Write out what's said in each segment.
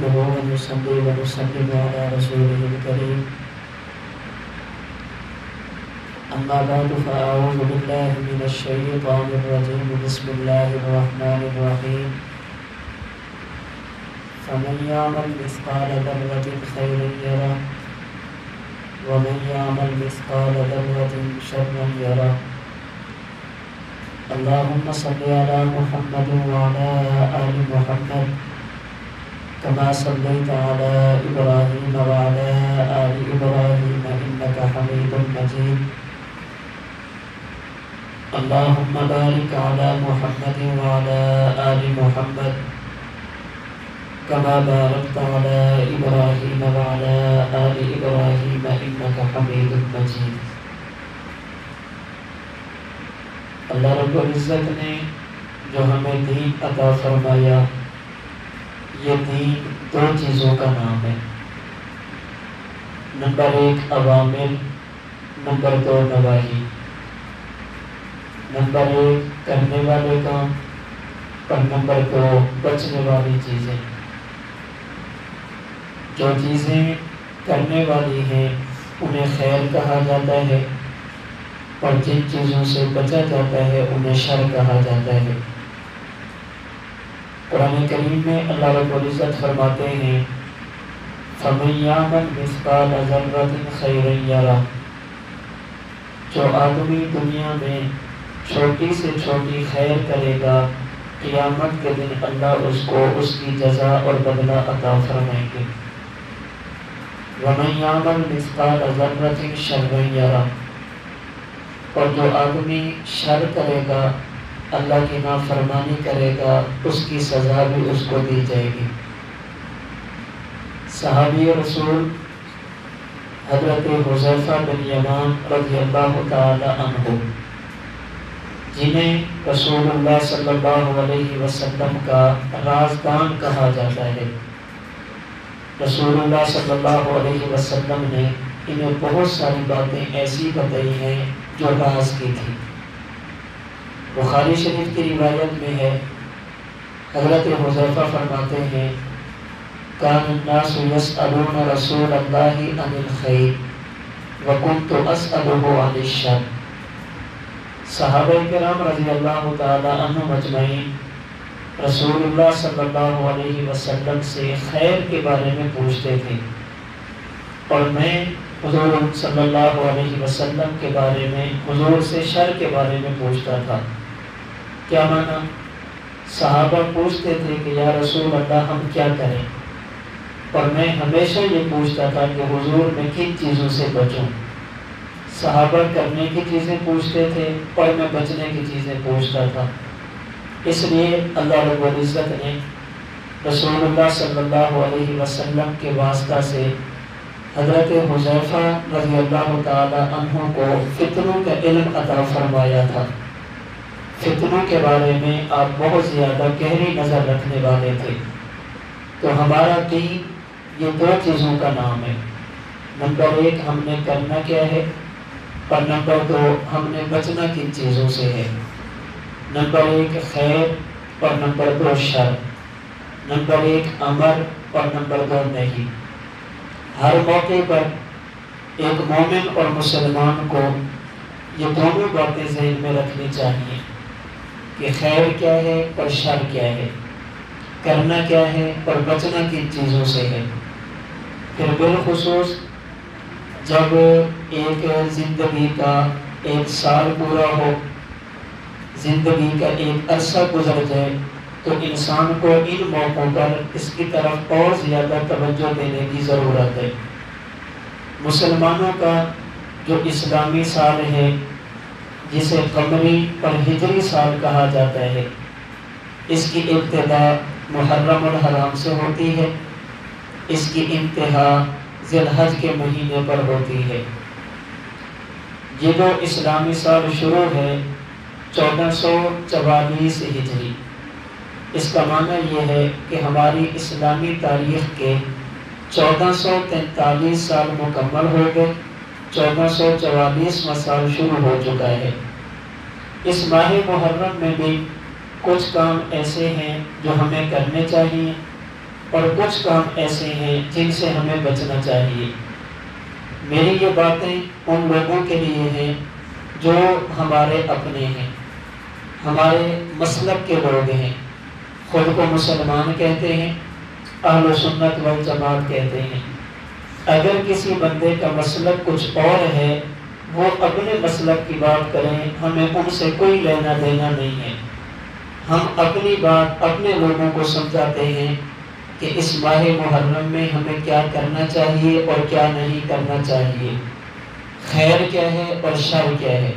نحمده ونصلي ونسلم على رسوله الكريم أما بعد فأعوذ بالله من الشيطان الرجيم بسم الله الرحمن الرحيم فمن يعمل مثقال ذرة خيرا يره ومن يعمل مثقال ذرة شرا يره اللهم صل على محمد وعلى آل محمد كما صليت على إبراهيم وعلى آل إبراهيم إنك حميد مجيد اللهم بارك على محمد وعلى آل محمد كما باركت على إبراهيم وعلى آل إبراهيم إنك حميد مجيد۔ اللہ رب العزت نے جو ہمیں دین عطا فرمایا، یہ دین دو چیزوں کا نام ہے۔ نمبر 1 عوامل، نمبر 2 نواہی۔ نمبر 1 کرنے والے کام اور نمبر 2 بچنے والی چیزیں۔ جو چیزیں کرنے والی ہیں انہیں خیر کہا جاتا ہے، اور جن چیزوں سے بچا جاتا ہے انہیں شر کہا جاتا ہے۔ قرآن کریم میں اللہ رب العزت فرماتے ہیں فَمَن يَعْمَلْ مِثْقَالَ ذَرَّةٍ خَيْرًا يَرَهُ، جو آدمی دنیا میں چھوٹی سے چھوٹی خیر کرے گا، قیامت کے دن اللہ اس کو اس کی جزا اور بدلہ عطا فرمائیں گے۔ وَمَن يَعْمَلْ مِثْقَالَ ذَرَّةٍ شَرًّا يَرَهُ، اور جو آدمی شر کرے گا، اللہ کی نافرمانی کرے گا، اس کی سزا بھی اس کو دی جائے گی۔ صحابی رسول حضرت حذیفہ بن یمان رضی اللہ تعالی عنہ، جنہیں رسول اللہ صلی اللہ علیہ وسلم کا رازدان کہا جاتا ہے، رسول اللہ صلی اللہ علیہ وسلم نے انہیں بہت ساری باتیں ایسی بتائی ہیں جو راز کی تھی۔ بخاری شریف کی روایت میں ہے، حضرت حذیفہ فرماتے ہیں کان الناس یسألون رسول اللہ عن الخیر وکنت اسألہ عن الشر۔ صحابہ کرام رضی اللہ تعالی عنہم اجمعین رسول اللہ صلی اللہ علیہ وسلم سے خیر کے بارے میں پوچھتے تھے، اور میں حضور صلی اللہ علیہ وسلم کے بارے میں حضور سے شر کے بارے میں پوچھتا تھا۔ کیا معنی؟ صحابہ پوچھتے تھے کہ یا رسول اللہ ہم کیا کریں، اور میں ہمیشہ یہ پوچھتا تھا کہ حضور میں کن چیزوں سے بچوں۔ صحابہ کرنے کی چیزیں پوچھتے تھے اور میں بچنے کی چیزیں پوچھتا تھا۔ اس لیے اللہ رب العزت نے رسول اللہ صلی اللہ علیہ وسلم کے واسطہ سے حضرت حذیفہ رضی اللہ تعالی عنہ کو فتنوں کا علم عطا فرمایا تھا۔ فتنوں کے بارے میں آپ بہت زیادہ گہری نظر رکھنے والے تھے۔ تو ہمارا دین یہ دو چیزوں کا نام ہے۔ نمبر 1 ہم نے کرنا کیا ہے، اور نمبر 2 ہم نے بچنا کن چیزوں سے ہے۔ نمبر 1 خیر اور نمبر 2 شر، نمبر 1 امر اور نمبر 2 نہیں۔ ہر موقع پر ایک مومن اور مسلمان کو یہ دونوں باتیں ذہن میں رکھنی چاہیے کہ خیر کیا ہے اور شر کیا ہے، کرنا کیا ہے اور بچنا کن چیزوں سے ہے۔ پھر بالخصوص جب ایک زندگی کا 1 سال پورا ہو، زندگی کا ایک عرصہ گزر جائے، تو انسان کو ان موقعوں پر اس کی طرف اور زیادہ توجہ دینے کی ضرورت ہے۔ مسلمانوں کا جو اسلامی سال ہے، جسے قمری اور ہجری سال کہا جاتا ہے، اس کی ابتدا محرم الحرام سے ہوتی ہے، اس کی انتہا ذی الحج کے مہینے پر ہوتی ہے۔ یہ جو اسلامی سال شروع ہے 1444 ہجری، اس کا معنی یہ ہے کہ ہماری اسلامی تاریخ کے 1443 سال مکمل ہو گئے، 1444واں سال شروع ہو چکا ہے۔ اس ماہ محرم میں بھی کچھ کام ایسے ہیں جو ہمیں کرنے چاہیے، اور کچھ کام ایسے ہیں جن سے ہمیں بچنا چاہیے۔ میری یہ باتیں ان لوگوں کے لیے ہیں جو ہمارے اپنے ہیں، ہمارے مسلک کے لوگ ہیں، خود کو مسلمان کہتے ہیں، اہل سنت والجماعت کہتے ہیں۔ اگر کسی بندے کا مسلک کچھ اور ہے، وہ اپنے مسلک کی بات کریں، ہمیں ان سے کوئی لینا دینا نہیں ہے۔ ہم اپنی بات اپنے لوگوں کو سمجھاتے ہیں کہ اس ماہ محرم میں ہمیں کیا کرنا چاہیے اور کیا نہیں کرنا چاہیے، خیر کیا ہے اور شر کیا ہے،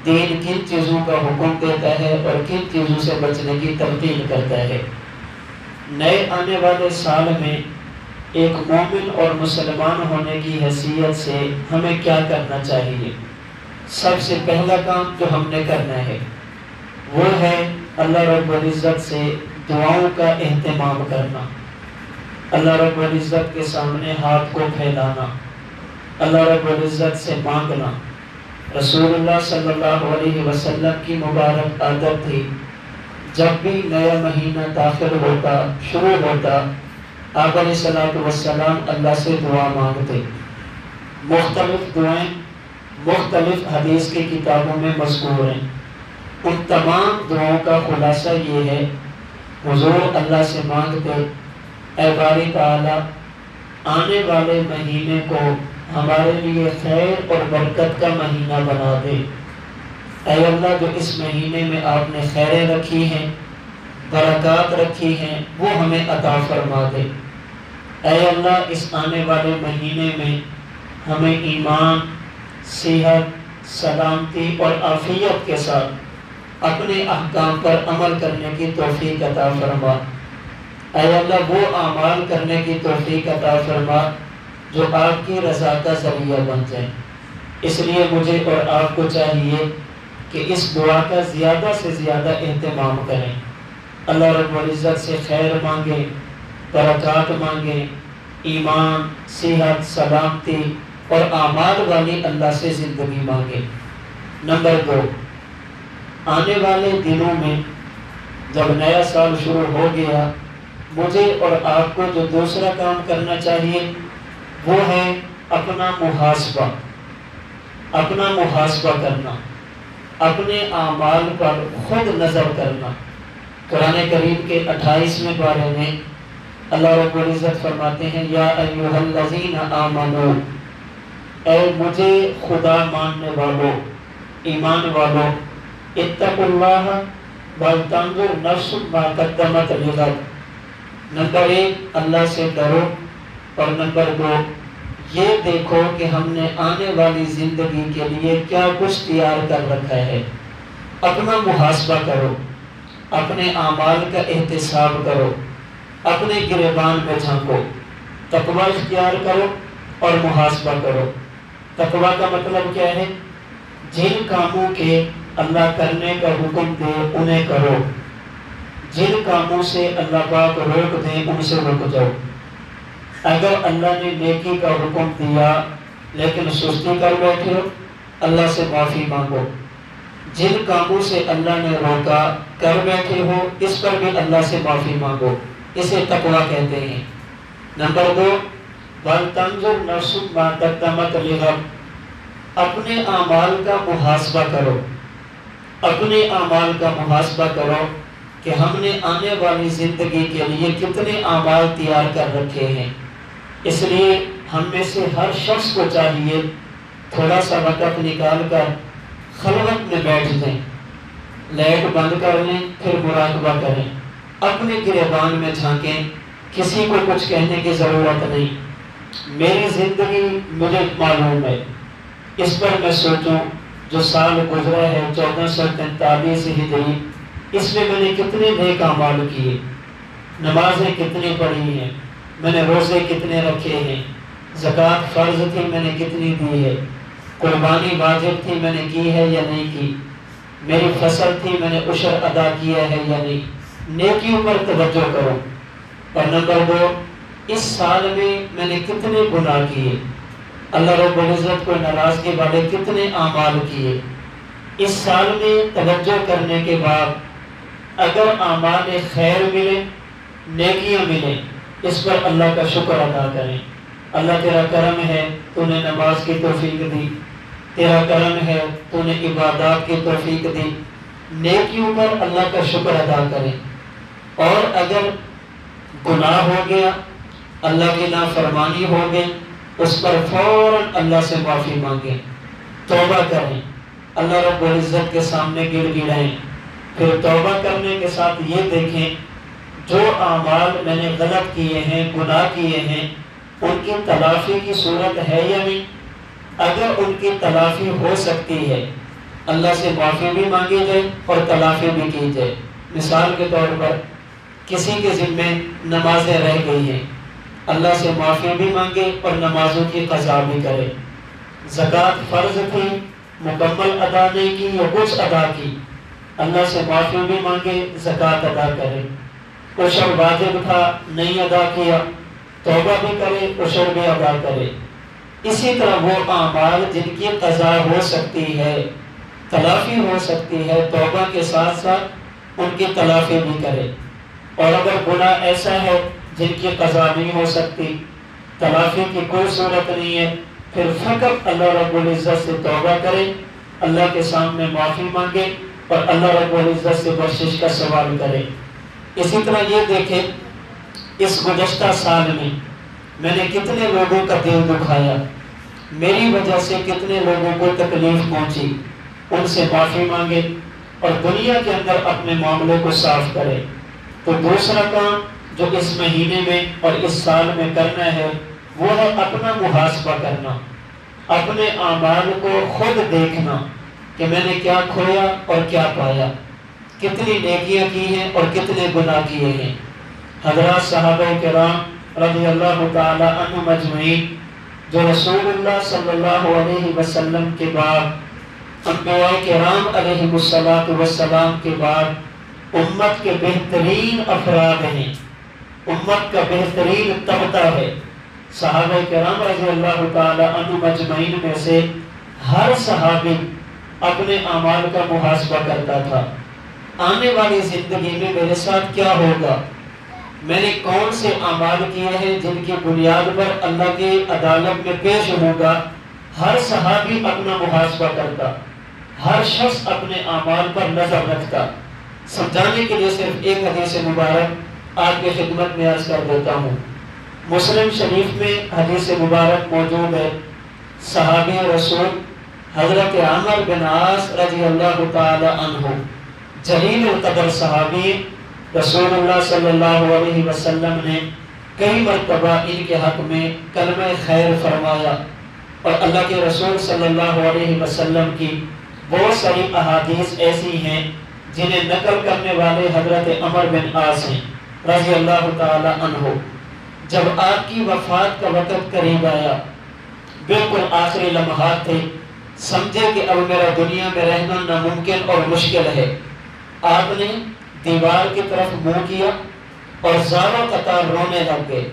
دین کن چیزوں کا حکم دیتا ہے اور کن چیزوں سے بچنے کی تلقین کرتا ہے۔ نئے آنے والے سال میں ایک مومن اور مسلمان ہونے کی حیثیت سے ہمیں کیا کرنا چاہیے؟ سب سے پہلا کام جو ہم نے کرنا ہے وہ ہے اللہ رب العزت سے دعاؤں کا اہتمام کرنا، اللہ رب العزت کے سامنے ہاتھ کو پھیلانا، اللہ رب العزت سے مانگنا۔ رسول اللہ صلی اللہ علیہ وسلم کی مبارک عادت تھی، جب بھی نیا مہینہ داخل ہوتا، شروع ہوتا، آپ علیہ الصلوۃ والسلام اللہ سے دعا مانگتے۔ مختلف دعائیں مختلف حدیث کی کتابوں میں مذکور ہیں۔ ان تمام دعاؤں کا خلاصہ یہ ہے، حضور اللہ سے مانگتے، اے باری تعالی آنے والے مہینے کو ہمارے لیے خیر اور برکت کا مہینہ بنا دے۔ اے اللہ جو اس مہینے میں آپ نے خیریں رکھی ہیں، برکات رکھی ہیں، وہ ہمیں عطا فرما دے۔ اے اللہ اس آنے والے مہینے میں ہمیں ایمان، صحت، سلامتی اور عافیت کے ساتھ اپنے احکام پر عمل کرنے کی توفیق عطا فرما۔ اے اللہ وہ اعمال کرنے کی توفیق عطا فرما جو آپ کی رضا کا ذریعہ بن جائیں۔ اس لیے مجھے اور آپ کو چاہیے کہ اس دعا کا زیادہ سے زیادہ اہتمام کریں، اللہ رب العزت سے خیر مانگیں، برکات مانگیں، ایمان، صحت، سلامتی اور اعمال والی اللہ سے زندگی مانگیں۔ نمبر 2، آنے والے دنوں میں جب نیا سال شروع ہو گیا، مجھے اور آپ کو جو دوسرا کام کرنا چاہیے وہ ہے اپنا محاسبہ کرنا، اپنے اعمال پر خود نظر کرنا۔ قرآن کریم کے 28ویں پارے میں اللہ رب العزت فرماتے ہیں، یا ایھا الذین آمنوا، اے مجھے خدا ماننے والوں، ایمان والوں، اتقوا اللہ ولتنظر نفس ما قدمت لغد۔ نمبر 1 اللہ سے ڈرو، اور نمبر 2 یہ دیکھو کہ ہم نے آنے والی زندگی کے لیے کیا کچھ تیار کر رکھا ہے۔ اپنا محاسبہ کرو، اپنے اعمال کا احتساب کرو، اپنے گریبان میں جھانکو، تقوی اختیار کرو اور محاسبہ کرو۔ تقوی کا مطلب کیا ہے؟ جن کاموں کے اللہ کرنے کا حکم دے انہیں کرو، جن کاموں سے اللہ پاک روک دیں ان سے رک جاؤ۔ اگر اللہ نے نیکی کا حکم دیا لیکن سستی کر بیٹھے ہو، اللہ سے معافی مانگو۔ جن کاموں سے اللہ نے روکا کر بیٹھے ہو، اس پر بھی اللہ سے معافی مانگو، اسے تقوی کہتے ہیں۔ نمبر 2 وَلْتَنْظُرْ نَفْسٌ مَا قَدَّمَتْ لِغَدٍ، اپنے اعمال کا محاسبہ کرو، اپنے اعمال کا محاسبہ کرو کہ ہم نے آنے والی زندگی کے لیے کتنے اعمال تیار کر رکھے ہیں۔ اس لیے ہم میں سے ہر شخص کو چاہیے تھوڑا سا وقت نکال کر خلوت میں بیٹھ جائیں، لائٹ بند کر لیں، پھر مراقبہ کریں، اپنے گریبان میں جھانکیں، کسی کو کچھ کہنے کی ضرورت نہیں۔ میری زندگی مجھے معلوم ہے، اس پر میں سوچوں جو سال گزرا ہے 1443 ہجری، اس میں نے کتنے نیک اعمال کیے، نمازیں کتنی پڑھی ہیں، میں نے روزے کتنے رکھے ہیں، زکوٰۃ فرض تھی میں نے کتنی دی ہے، قربانی واجب تھی میں نے کی ہے یا نہیں کی، میری فصل تھی میں نے عشر ادا کیا ہے یا نہیں۔ نیکیوں پر توجہ کرو۔ اور نمبر 2 اس سال میں نے کتنے گناہ کیے، اللہ رب العزت کو ناراضگی والے کتنے اعمال کیے۔ اس سال میں توجہ کرنے کے بعد اگر اعمال خیر ملے، نیکیاں ملیں، اس پر اللہ کا شکر ادا کریں۔ اللہ تیرا کرم ہے، تو نے نماز کی توفیق دی، تیرا کرم ہے تو نے عبادات کی توفیق دی۔ نیکیوں پر اللہ کا شکر ادا کریں، اور اگر گناہ ہو گیا، اللہ کی نافرمانی ہو گئی، اس پر فوراً اللہ سے معافی مانگیں، توبہ کریں، اللہ رب العزت کے سامنے گڑ گڑائیں۔ پھر توبہ کرنے کے ساتھ یہ دیکھیں جو اعمال میں نے غلط کیے ہیں، گناہ کیے ہیں، ان کی تلافی کی صورت ہے یا نہیں۔ اگر ان کی تلافی ہو سکتی ہے، اللہ سے معافی بھی مانگی جائے اور تلافی بھی کی جائے۔ مثال کے طور پر کسی کے ذمے نمازیں رہ گئی ہیں، اللہ سے معافی بھی مانگے اور نمازوں کی قضا بھی کرے۔ زکوٰۃ فرض تھی، مکمل ادا نہیں کی یا کچھ ادا کی، اللہ سے معافی بھی مانگے، زکوٰۃ ادا کرے۔ عشر واجب تھا، نہیں ادا کیا، توبہ بھی کرے، عشر بھی ادا کرے۔ اسی طرح وہ اعمال جن کی قضا ہو سکتی ہے، تلافی ہو سکتی ہے، توبہ کے ساتھ ساتھ ان کی تلافی بھی کرے۔ اور اگر گناہ ایسا ہے جن کی قضا نہیں ہو سکتی، تلافی کی کوئی صورت نہیں ہے، پھر فقط اللہ رب العزت سے توبہ کرے، اللہ کے سامنے معافی مانگے اور اللہ رب العزت سے بخشش کا سوال کرے۔ اسی طرح یہ دیکھیں اس گزشتہ سال میں نے کتنے لوگوں کا دل دکھایا، میری وجہ سے کتنے لوگوں کو تکلیف پہنچی، ان سے معافی مانگے اور دنیا کے اندر اپنے معاملے کو صاف کرے۔ تو دوسرا کام جو اس مہینے میں اور اس سال میں کرنا ہے وہ ہے اپنا محاسبہ کرنا، اپنے اعمال کو خود دیکھنا کہ میں نے کیا کھویا اور کیا پایا، کتنی نیکیاں کی ہیں اور کتنے گناہ کیے ہیں۔ حضرات صحابہ کرام رضی اللہ تعالی عنہ مجمعین جو رسول اللہ صلی اللہ علیہ وسلم کے بعد، انبیاء کرام علیہ السلام کے بعد امت کے بہترین افراد ہیں، امت کا بہترین طبقہ ہے۔ صحابہ کرام رضی اللہ تعالی عنہ مجمعین میں سے ہر صحابی اپنے اعمال کا محاسبہ کرتا تھا، آنے والی زندگی میں میرے ساتھ کیا ہوگا، میں نے کون سے اعمال کیے ہیں جن کی بنیاد پر اللہ کی عدالت میں پیش ہوگا۔ ہر صحابی اپنا محاسبہ کرتا، ہر شخص اپنے اعمال پر نظر رکھتا۔ سمجھانے کے لیے صرف ایک حدیث مبارک آپ کی خدمت میں عرض کر دیتا ہوں۔ مسلم شریف میں حدیث مبارک موجود ہے، صحابی رسول حضرت عمر بن عاص رضی اللہ تعالی عنہ، جلیل القدر صحابی، رسول اللہ صلی اللہ علیہ وسلم نے کئی مرتبہ ان کے حق میں کلمہ خیر فرمایا، اور اللہ کے رسول صلی اللہ علیہ وسلم کی بہت ساری احادیث ایسی ہیں جنہیں نقل کرنے والے حضرت عمر بن عاص ہیں رضی اللہ تعالی عنہ۔ جب آپ کی وفات کا وقت قریب آیا، بالکل آخری لمحات تھے، سمجھے کہ اب میرا دنیا میں رہنا ناممکن اور مشکل ہے، آپ نے دیوار کی طرف منہ کیا اور زاروں قطار رونے لگ گئے،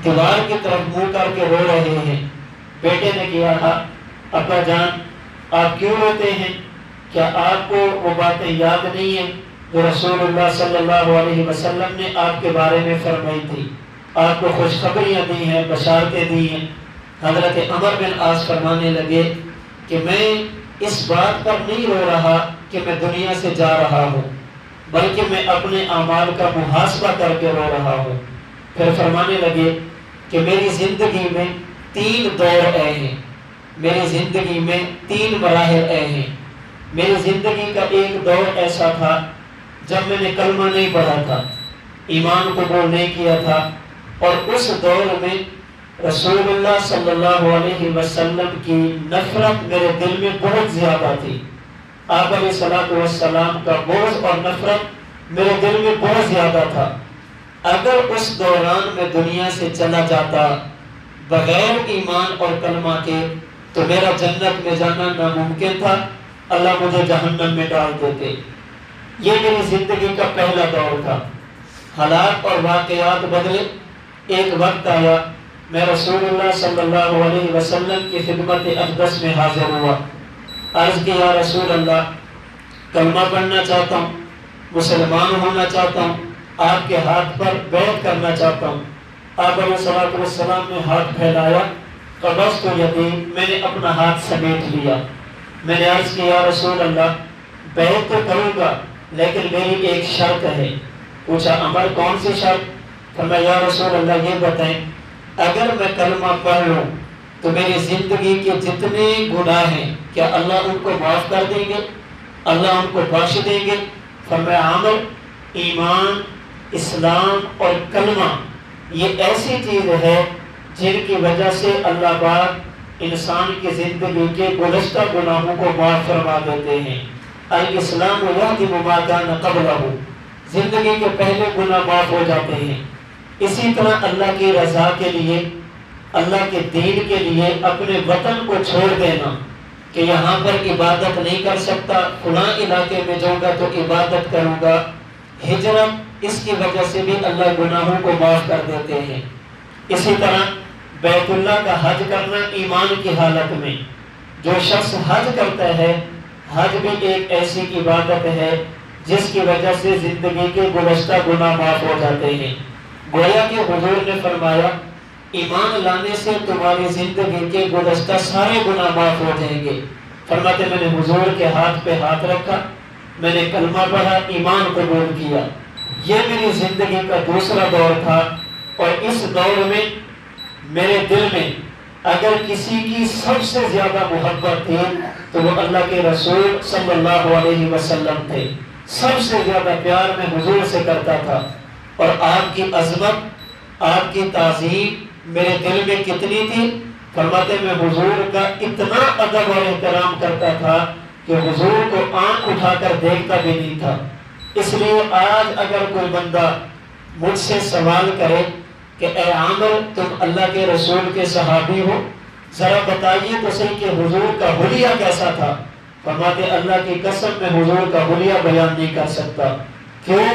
دیوار کی طرف منہ کر کے رو رہے ہیں۔ بیٹے نے کہا، ابا جان آپ کیوں روتے ہیں؟ کیا آپ کو وہ باتیں یاد نہیں ہیں جو رسول اللہ صلی اللہ علیہ وسلم نے آپ کے بارے میں فرمائی تھی، آپ کو خوشخبریاں دی ہیں، بشارتیں دی ہیں؟ حضرت عمر بن عاص فرمانے لگے کہ میں اس بات پر نہیں رو رہا کہ میں دنیا سے جا رہا ہوں، بلکہ میں اپنے اعمال کا محاسبہ کر کے رو رہا ہوں۔ پھر فرمانے لگے کہ میری زندگی میں 3 دور آئے ہیں، میری زندگی میں 3 مراحل آئے ہیں۔ میری زندگی کا ایک دور ایسا تھا جب میں نے کلمہ نہیں پڑھا تھا، ایمان قبول نہیں کیا تھا، اور اس دور میں رسول اللہ صلی اللہ علیہ وسلم کی نفرت میرے دل میں بہت زیادہ تھی، آپ علیہ السلام کا بغض اور نفرت میرے دل میں بہت زیادہ تھا۔ اگر اس دوران میں دنیا سے چلا جاتا بغیر ایمان اور کلمہ کے تو میرا جنت میں جانا ناممکن تھا، اللہ مجھے جہنم میں ڈال دیتے۔ یہ میری زندگی کا پہلا دور تھا۔ حالات اور واقعات بدلے، ایک وقت آیا میں رسول اللہ صلی اللہ علیہ وسلم کی خدمت اقدس میں حاضر ہوا، عرض کی یا رسول اللہ کلمہ پڑھنا چاہتا ہوں، مسلمان ہونا چاہتا ہوں، آپ کے ہاتھ پر بیعت کرنا چاہتا ہوں۔ آپ علیہ الصلوۃ والسلام نے ہاتھ پھیلایا، قبضت یدی، میں نے اپنا ہاتھ سمیٹ لیا۔ میں نے عرض کیا یا رسول اللہ بیعت تو کروں گا لیکن میری ایک شرط ہے۔ پوچھا عمر کون سی شرط؟ فرمایا یا رسول اللہ یہ بتائیں اگر میں کلمہ پڑھ لوں تو میری زندگی کے جتنے گناہ ہیں کیا اللہ ان کو معاف کر دیں گے، اللہ ان کو بخش دیں گے؟ فرمایا عمر ایمان، اسلام اور کلمہ یہ ایسی چیز ہے جن کی وجہ سے اللہ پاک انسان کی زندگی کے گزشتہ گناہوں کو معاف فرما دیتے ہیں۔ الاسلام یہدم ما کان قبلہ، زندگی کے پہلے گناہ معاف ہو جاتے ہیں۔ اسی طرح اللہ کی رضا کے لیے، اللہ کے دین کے لیے اپنے وطن کو چھوڑ دینا کہ یہاں پر عبادت نہیں کر سکتا، فلاں علاقے میں جاؤں گا تو عبادت کروں گا، ہجرت، اس کی وجہ سے بھی اللہ گناہوں کو معاف کر دیتے ہیں۔ اسی طرح بیت اللہ کا حج کرنا ایمان کی حالت میں، جو شخص حج کرتا ہے، حج بھی ایک ایسی عبادت ہے جس کی وجہ سے زندگی کے گزشتہ گناہ معاف ہو جاتے ہیں۔ گویا کہ حضور نے فرمایا ایمان لانے سے تمہاری زندگی کے گزشتہ سارے گناہ معاف ہو جائیں گے۔ فرماتے میں نے حضور کے ہاتھ پہ ہاتھ رکھا، میں نے کلمہ پڑھا، ایمان قبول کیا۔ یہ میری زندگی کا دوسرا دور تھا، اور اس دور میں میرے دل میں اگر کسی کی سب سے زیادہ محبت تھی تو وہ اللہ کے رسول صلی اللہ علیہ وسلم تھے۔ سب سے زیادہ پیار میں حضور سے کرتا تھا، اور آپ کی عظمت، آپ کی تعظیم میرے دل میں کتنی تھی؟ فرماتے میں حضور کا اتنا ادب اور احترام کرتا تھا کہ حضور کو آنکھ اٹھا کر دیکھتا بھی نہیں تھا۔ اس لیے آج اگر کوئی بندہ مجھ سے سوال کرے کہ اے عامر تم اللہ کے رسول کے صحابی ہو، ذرا بتائیے تو صحیح کہ حضور کا حلیہ کیسا تھا؟ فرماتے اللہ کی قسم میں حضور کا حلیہ بیان نہیں کر سکتا۔ کیوں؟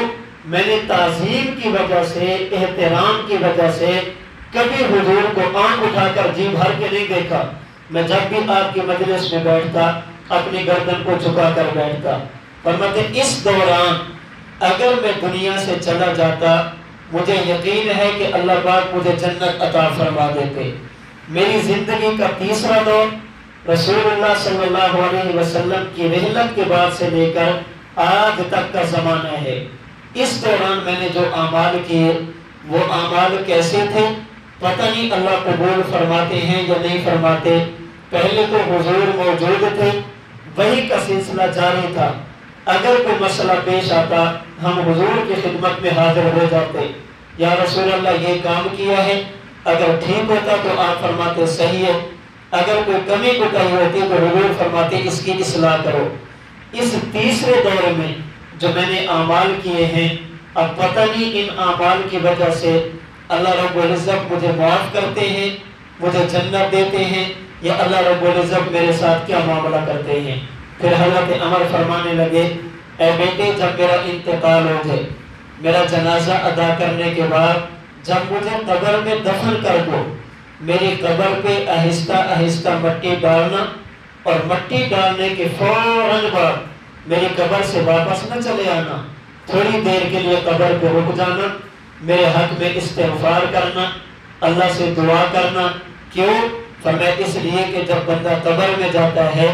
میں نے تعظیم کی وجہ سے، احترام کی وجہ سے کبھی حضور کو آنکھ اٹھا کر جی بھر کے نہیں دیکھا۔ میں جب بھی آپ کی مجلس میں بیٹھتا اپنی گردن کو جھکا کر بیٹھتا۔ فرماتے اس دوران اگر میں دنیا سے چلا جاتا مجھے یقین ہے کہ اللہ پاک مجھے جنت عطا فرما دیتے۔ میری زندگی کا تیسرا دور رسول اللہ صلی اللہ علیہ وسلم کی رحلت کے بعد سے لے کر آج تک کا زمانہ ہے۔ اس دوران میں نے جو اعمال کیے وہ اعمال کیسے تھے پتہ نہیں اللہ قبول فرماتے ہیں یا نہیں فرماتے۔ پہلے تو حضور موجود تھے، وہی کا سلسلہ جاری تھا۔ اگر کوئی مسئلہ پیش آتا ہم حضور کی خدمت میں حاضر ہو جاتے، یا رسول اللہ یہ کام کیا ہے، اگر ٹھیک ہوتا تو آپ فرماتے صحیح ہے، اگر کوئی کمی کوتاہی ہوتی تو حضور فرماتے اس کی اصلاح کرو۔ اس تیسرے دور میں جو میں نے اعمال کیے ہیں، اب پتہ نہیں ان اعمال کی وجہ سے اللہ رب العزت مجھے معاف کرتے ہیں، مجھے جنت دیتے ہیں، یا اللہ رب العزت میرے ساتھ کیا معاملہ کرتے ہیں۔ پھر حضرت عمر فرمانے لگے اے بیٹے جب میرا انتقال ہو جائے، میرا جنازہ ادا کرنے کے بعد جب مجھے قبر میں دفن کر دو، میری قبر پہ آہستہ آہستہ مٹی ڈالنا، اور مٹی ڈالنے کے فوراً بعد میری قبر سے واپس نہ چلے آنا، تھوڑی دیر کے لیے قبر پہ رک جانا، میرے حق میں استغفار کرنا، اللہ سے دعا کرنا۔ کیوں؟ فرمایا اس لیے کہ جب بندہ قبر میں جاتا ہے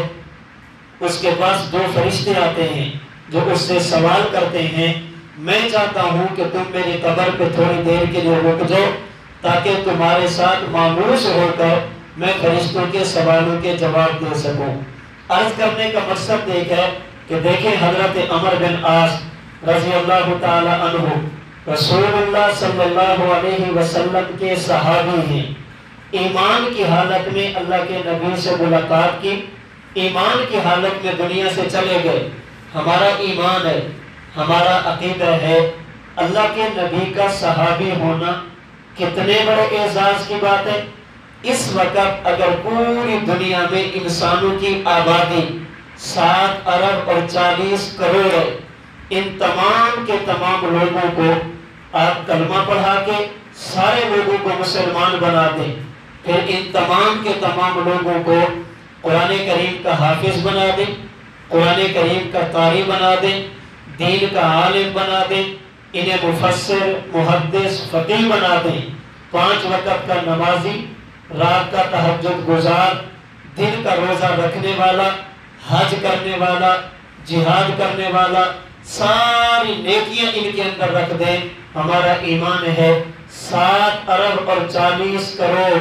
اس کے پاس دو فرشتے آتے ہیں جو اس سے سوال کرتے ہیں، میں چاہتا ہوں کہ تم میری قبر پہ تھوڑی دیر کے لیے رک جاؤ تاکہ تمہارے ساتھ ماموس ہو کر میں فرشتوں کے سوالوں کے جواب دے سکوں۔ عرض کرنے کا مقصد ایک ہے کہ دیکھیں حضرت عمر بن عاص رضی اللہ تعالی عنہ رسول اللہ صلی اللہ علیہ وسلم کے صحابی ہیں، ایمان کی حالت میں اللہ کے نبی سے ملاقات کی، ایمان کی حالت میں دنیا سے چلے گئے۔ ہمارا ایمان ہے، ہمارا عقیدہ ہے، اللہ کے نبی کا صحابی ہونا کتنے بڑے اعزاز کی بات ہے۔ اس وقت اگر پوری دنیا میں انسانوں کی آبادی 7 ارب اور 40 کروڑ ہے، ان تمام کے تمام لوگوں کو آپ کلمہ پڑھا کے سارے لوگوں کو مسلمان بنا دیں، پھر ان تمام کے تمام لوگوں کو قرآن کریم کا حافظ بنا دیں، قرآن کریم کا قاری بنا دیں، دین کا عالم بنا دیں، انہیں مفسر، محدث، فقیہ بنا دیں، 5 وقت کا نمازی، رات کا تہجد گزار، دن کا روزہ رکھنے والا، حج کرنے والا، جہاد کرنے والا، ساری نیکیاں ان کے اندر رکھ دیں۔ ہمارا ایمان ہے 7 ارب اور 40 کروڑ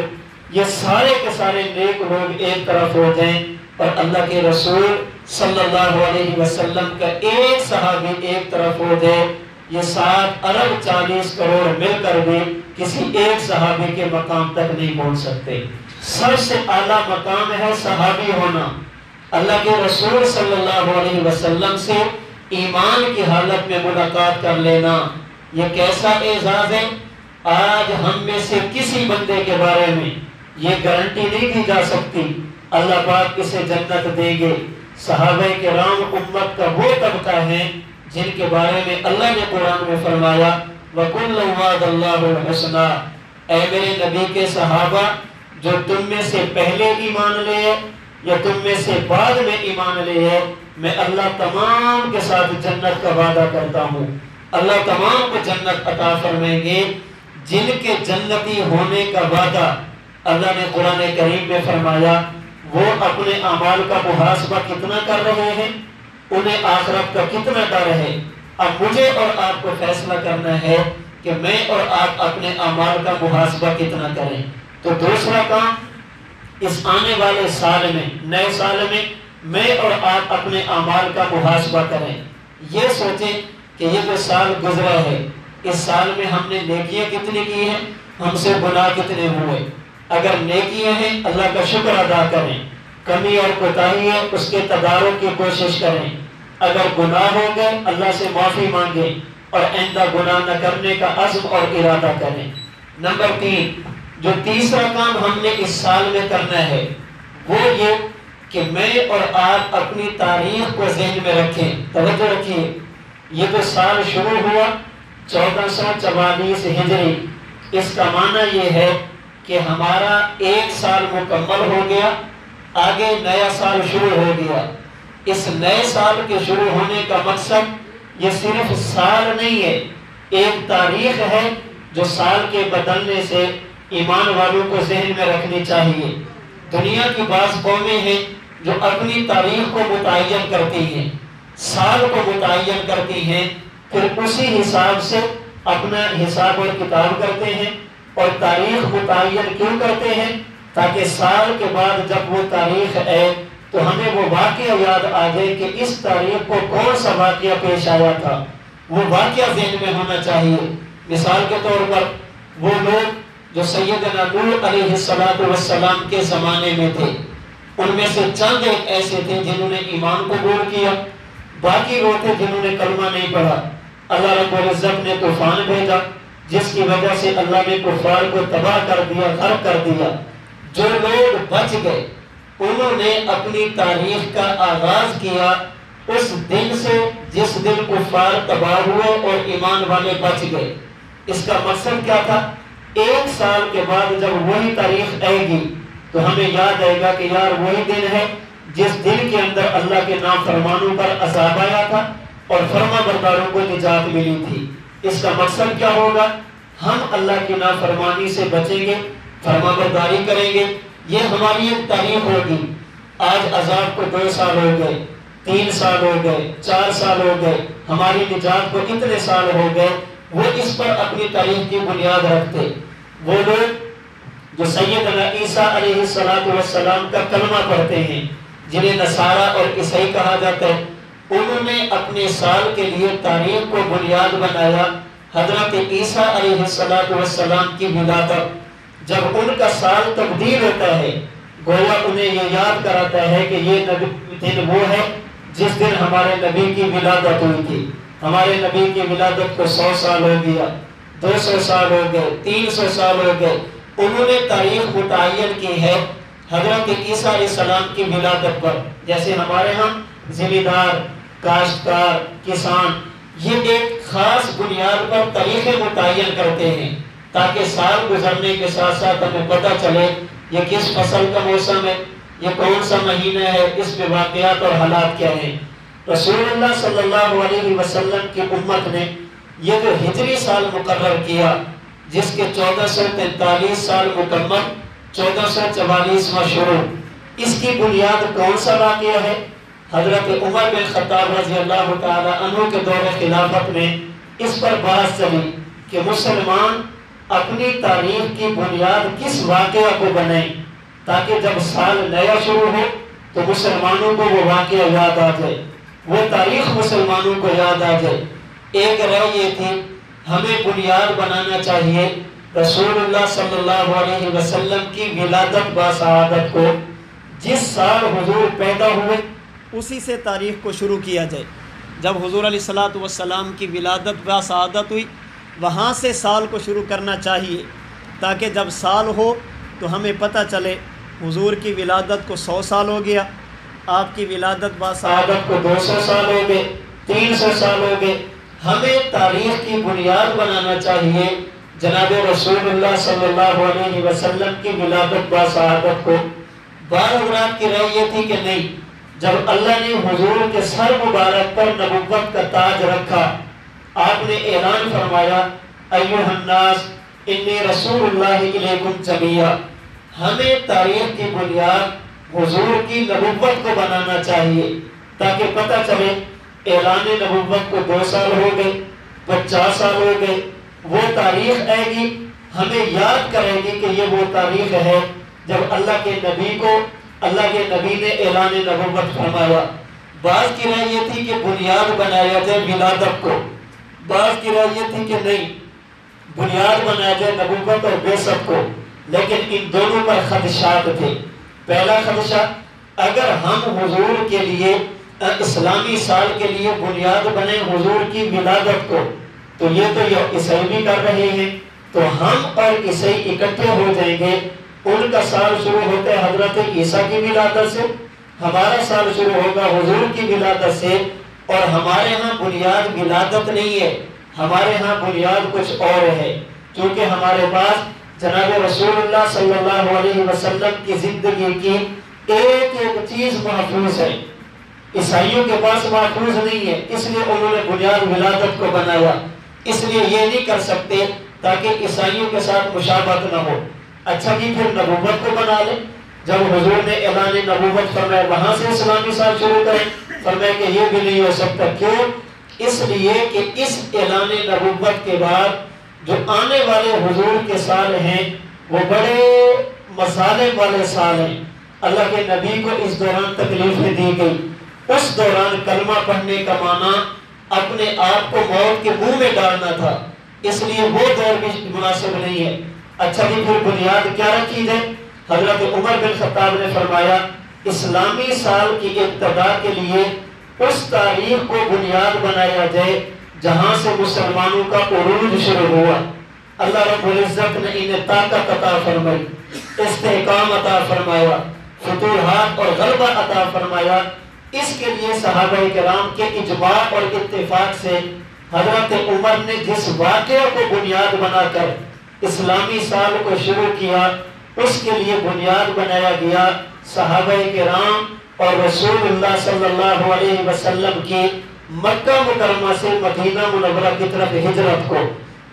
یہ سارے کے سارے نیک لوگ ایک طرف ہو جائیں اور اللہ کے رسول صلی اللہ علیہ وسلم کا ایک صحابی ایک طرف ہو جائے، یہ 7 ارب 40 کروڑ مل کر بھی کسی ایک صحابی کے مقام تک نہیں پہنچ سکتے۔ سب سے اعلیٰ مقام ہے صحابی ہونا، اللہ کے رسول صلی اللہ علیہ وسلم سے ایمان کی حالت میں ملاقات کر لینا، یہ کیسا اعزاز ہے۔ آج ہم میں سے کسی بندے کے بارے میں یہ گارنٹی نہیں دی جا سکتی اللہ پاک اسے جنت دیں گے۔ صحابہ کرام امت کا وہ طبقہ ہے جن کے بارے میں اللہ نے قرآن میں فرمایا وَكُلًّا وَعَدَ اللَّهُ الْحُسْنَىٰ، اے میرے نبی کے صحابہ جو تم میں سے پہلے ایمان لے یا تم میں سے بعد میں ایمان لے، میں اللہ تمام کے ساتھ جنت کا وعدہ کرتا ہوں۔ اللہ تمام کو جنت عطا فرمائیں گے جن کے جنتی ہونے کا وعدہ اللہ نے قرآن کریم میں فرمایا، وہ اپنے اعمال کا محاسبہ کتنا کر رہے ہیں، انہیں آخرت کا کتنا ڈر ہے۔ اب مجھے اور آپ کو فیصلہ کرنا ہے کہ میں اور آپ اپنے اعمال کا محاسبہ کتنا کریں۔ تو دوسرا کام، اس آنے والے سال میں، نئے سال میں اور آپ اپنے اعمال کا محاسبہ کریں۔ یہ سوچیں کہ یہ جو سال گزرا ہے، اس سال میں ہم نے نیکیاں کتنی کی ہیں، ہم سے گناہ کتنے ہوئے۔ اگر نیکیاں ہیں اللہ کا شکر ادا کریں، کمی اور کوتاہی ہے اس کے تدارک کی کوشش کریں، اگر گناہ ہو گئے اللہ سے معافی مانگیں اور آئندہ گناہ نہ کرنے کا عزم اور ارادہ کریں۔ نمبر 3، جو تیسرا کام ہم نے اس سال میں کرنا ہے وہ یہ کہ میں اور آپ اپنی تاریخ کو ذہن میں رکھیں۔ توجہ رکھیے، یہ جو سال شروع ہوا 1444 ہجری، اس کا معنی یہ ہے کہ ہمارا ایک سال مکمل ہو گیا، آگے نیا سال شروع ہو گیا۔ اس نئے سال کے شروع ہونے کا مقصد یہ صرف سال نہیں ہے، ایک تاریخ ہے جو سال کے بدلنے سے ایمان والوں کو ذہن میں رکھنی چاہیے۔ دنیا کی بعض قومیں ہیں جو اپنی تاریخ کو متعین کرتی ہیں، سال کو متعین کرتی ہیں، پھر اسی حساب سے اپنا حساب اور کتاب کرتے ہیں۔ اور تاریخ متعین کیوں کرتے ہیں؟ تاکہ سال کے بعد جب وہ تاریخ آئے تو ہمیں وہ واقعہ یاد آ جائے کہ اس تاریخ کو کون سا واقعہ پیش آیا تھا، وہ واقعہ ذہن میں ہونا چاہیے۔ مثال کے طور پر وہ لوگ جو سیدنا نوح علیہ السلام کے زمانے میں تھے، ان میں سے چند ایک ایسے تھے جنہوں نے ایمان قبول کیا، باقی وہ تھے جنہوں نے کلمہ نہیں پڑھا۔ اللہ رب العزت نے طوفان بھیجا جس کی وجہ سے اللہ نے کفار کو تباہ کر دیا، غرق کر دیا۔ جو لوگ بچ گئے انہوں نے اپنی تاریخ کا آغاز کیا اس دن سے جس دن کفار تباہ ہوئے اور ایمان والے بچ گئے۔ اس کا مقصد کیا تھا؟ ایک سال کے بعد جب وہی تاریخ آئے گی تو ہمیں یاد آئے گا کہ یار وہی دن ہے جس دن کے اندر اللہ کے نافرمانوں پر عذاب آیا تھا اور فرما برداروں کو نجات ملی تھی۔ اس کا مقصد کیا ہوگا؟ ہم اللہ کی نافرمانی سے بچیں گے، فرما برداری کریں گے، یہ ہماری ایک تاریخ ہوگی۔ آج عذاب کو 2 سال ہو گئے، 3 سال ہو گئے، 4 سال ہو گئے، ہماری نجات کو اتنے سال ہو گئے۔ وہ اس پر اپنی تاریخ کی بنیاد رکھتے، وہ لوگ جو سیدنا عیسیٰ علیہ السلام کا کلمہ پڑھتے ہیں، جنہیں نصارہ اور عیسائی کہا جاتا ہے، انہوں نے اپنے سال کے لیے تاریخ کو بنیاد بنایا حضرت عیسیٰ علیہ السلام کی ولادت۔ جب ان کا سال تبدیل ہوتا ہے گویا انہیں یہ یاد کراتا ہے کہ یہ دن وہ ہے جس دن ہمارے نبی کی ولادت ہوئی تھی۔ ہمارے نبی کی ولادت کو 100 سال ہو گیا، 200 سال ہو گئے، 300 سال ہو گئے۔ انہوں نے تاریخ متعین کی ہے حضرت عیسیٰ علیہ السلام کی ولادت پر۔ جیسے ہمارے ہاں زمیندار، کاشتکار، کسان یہ ایک خاص بنیاد پر تاریخیں متعین کرتے ہیں تاکہ سال گزرنے کے ساتھ ساتھ ہمیں پتہ چلے یہ کس فصل کا موسم ہے، یہ کون سا مہینہ ہے، اس میں واقعات اور حالات کیا ہیں۔ رسول اللہ صلی اللہ علیہ وسلم کی امت نے یہ جو ہجری سال مقرر کیا جس کے 1443 سال مکمل، 1444واں شروع، اس کی بنیاد کون سا واقعہ ہے؟ حضرت عمر بن خطاب رضی اللہ تعالی عنہ کے دور خلافت میں اس پر بحث چلی کہ مسلمان اپنی تاریخ کی بنیاد کس واقعہ کو بنائیں تاکہ جب سال نیا شروع ہو تو مسلمانوں کو وہ واقعہ یاد آ جائے، وہ تاریخ مسلمانوں کو یاد آ جائے۔ ایک رائے یہ تھی ہمیں بنیاد بنانا چاہیے رسول اللہ صلی اللہ علیہ وسلم کی ولادت باسعادت کو، جس سال حضور پیدا ہوئے اسی سے تاریخ کو شروع کیا جائے۔ جب حضور علیہ الصلوۃ والسلام کی ولادت باسعادت ہوئی وہاں سے سال کو شروع کرنا چاہیے تاکہ جب سال ہو تو ہمیں پتہ چلے حضور کی ولادت کو 100 سال ہو گیا، آپ کی ولادت باسعادت کو 200 سال ہو گئے، 300 سال ہو گئے۔ ہمیں تاریخ کی بنیاد بنانا چاہیے جناب رسول اللہ صلی اللہ علیہ وسلم کی ولادت باسعادت کو۔ بعض حضرات کی رائے یہ تھی کہ نہیں، جب اللہ نے حضور کے سر مبارک پر نبوت کا تاج رکھا، آپ نے اعلان فرمایا ایھا الناس انی رسول اللہ الیکم جمیعا، ہمیں تاریخ کی بنیاد حضور کی نبوت کو بنانا چاہیے تاکہ پتہ چلے اعلان نبوت کو 2 سال ہو گئے، 50 سال ہو گئے، وہ تاریخ آئے گی ہمیں یاد کرے گی کہ یہ وہ تاریخ ہے جب اللہ کے نبی کو اللہ کے نبی نے اعلان نبوت فرمایا۔ بعض کی رائے یہ تھی کہ بنیاد بنایا جائے ولادت کو، بعض کی رائے یہ تھی کہ نہیں، بنیاد بنایا جائے نبوت اور بعثت کو، لیکن ان دونوں پر خدشات تھے۔ پہلا خدشہ، اگر ہم حضور کے لیے اسلامی سال کے لیے بنیاد بنے حضور کی ولادت کو تو یہ تو عیسائی بھی کر رہے ہیں، تو ہم اور عیسائی اکٹھے ہو جائیں گے۔ ان کا سال شروع ہوتا ہے حضرت عیسیٰ کی ولادت سے، ہمارا سال شروع ہوگا حضور کی ولادت سے، اور ہمارے ہاں بنیاد ولادت نہیں ہے، ہمارے ہاں بنیاد کچھ اور ہے، کیونکہ ہمارے پاس جناب رسول اللہ صلی اللہ علیہ وسلم کی زندگی کی ایک ایک چیز محفوظ ہے، عیسائیوں کے پاس محفوظ نہیں ہے، اس لیے انہوں نے بنیاد ولادت کو بنایا۔ اس لیے یہ نہیں کر سکتے تاکہ عیسائیوں کے ساتھ مشابہت نہ ہو۔ اچھا جی پھر نبوت کو بنا لیں، جب حضور نے اعلان نبوت فرمایا وہاں سے اسلامی سال شروع کریں، فرمایا کہ یہ بھی نہیں ہو سکتا۔ کیوں؟ اس لیے کہ اس اعلان نبوت کے بعد جو آنے والے حضور کے سال ہیں وہ بڑے مسالے والے سال ہیں۔ اللہ کے نبی کو اس دوران تکلیفیں دی گئی، اس دوران کلمہ پڑھنے کا معنی اپنے آپ کو موت کے منہ میں ڈالنا تھا، اس لیے وہ دور بھی مناسب نہیں ہے۔ اچھا جی پھر بنیاد کیا رکھی جائے؟ حضرت عمر بن خطاب نے فرمایا اسلامی سال کی ابتدا کے لیے اس تاریخ کو بنیاد بنایا جائے جہاں سے مسلمانوں کا عروج شروع ہوا۔ اللہ رب العزت نے انہیں طاقت عطا فرمائی، استحکام عطا فرمایا، فتوحات اور غلبہ عطا فرمایا۔ اس کے لیے صحابہ کرام کے اجماع اور اتفاق سے حضرت عمر نے جس واقعہ کو بنیاد بنا کر اسلامی سال کو شروع کیا اس کے لیے بنیاد بنایا گیا صحابہ کرام اور رسول اللہ صلی اللہ علیہ وسلم کی مکہ مکرمہ سے مدینہ منورہ کی طرف ہجرت کو۔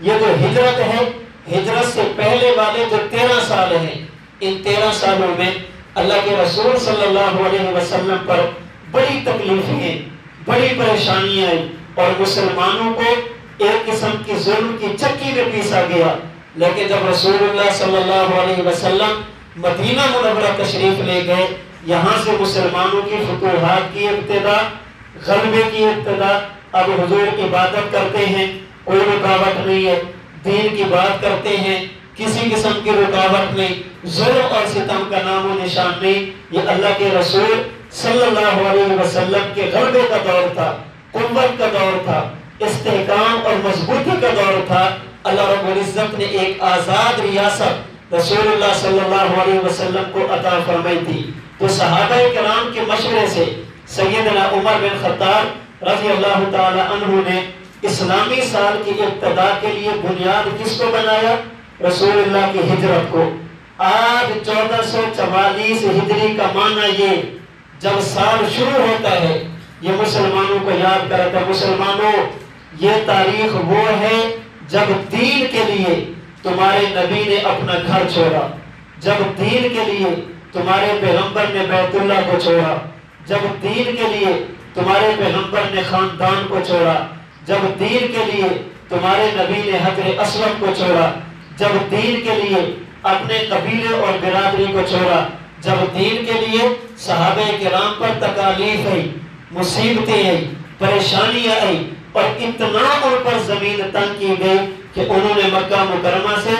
یہ جو ہجرت ہے، ہجرت سے پہلے والے جو 13 سال ہیں، ان 13 سالوں میں اللہ کے رسول صلی اللہ علیہ وسلم پر بڑی تکلیفیں، بڑی پریشانیاں آئی اور مسلمانوں کو ایک قسم کی ظلم کی چکی میں پیسا گیا۔ لیکن جب رسول اللہ صلی اللہ علیہ وسلم مدینہ منورہ تشریف لے گئے، یہاں سے مسلمانوں کی فتوحات کی ابتدا، غلبے کی ابتدا۔ اب حضور عبادت کرتے ہیں، کوئی رکاوٹ نہیں ہے، دین کی بات کرتے ہیں، کسی قسم کی رکاوٹ نہیں، ظلم اور ستم کا نام و نشان نہیں۔ یہ اللہ کے رسول صلی اللہ علیہ وسلم کے غلبے کا دور تھا، قوت کا دور تھا، استحکام اور مضبوطی کا دور تھا۔ اللہ رب العزت نے ایک آزاد ریاست رسول اللہ صلی اللہ علیہ وسلم کو عطا فرمائی تھی۔ تو صحابہ کرام کے مشورے سے سیدنا عمر بن خطاب رضی اللہ تعالی عنہ نے اسلامی سال کی ابتدا کے لیے بنیاد کس کو بنایا؟ رسول اللہ کی ہجرت کو۔ آج 1444 ہجری کا معنی یہ جب سال شروع ہوتا ہے، یہ مسلمانوں کو یاد کرتا ہے، مسلمانوں یہ تاریخ وہ ہے جب دین کے لیے تمہارے نبی نے اپنا گھر چھوڑا، جب دین کے لیے تمہارے پیغمبر نے بیت اللہ کو چھوڑا، جب دین کے لیے تمہارے پیغمبر نے خاندان کو چھوڑا، جب دین کے لیے تمہارے نبی نے حجر اسود کو چھوڑا، جب دین کے لیے اپنے قبیلے اور برادری کو چھوڑا، جب دین کے لیے صحابہ کرام پر تکالیف آئی، مصیبتیں آئی، پریشانیاں آئی، اور اتنا ان پر زمین تنگ کی گئی کہ انہوں نے مکہ مکرمہ سے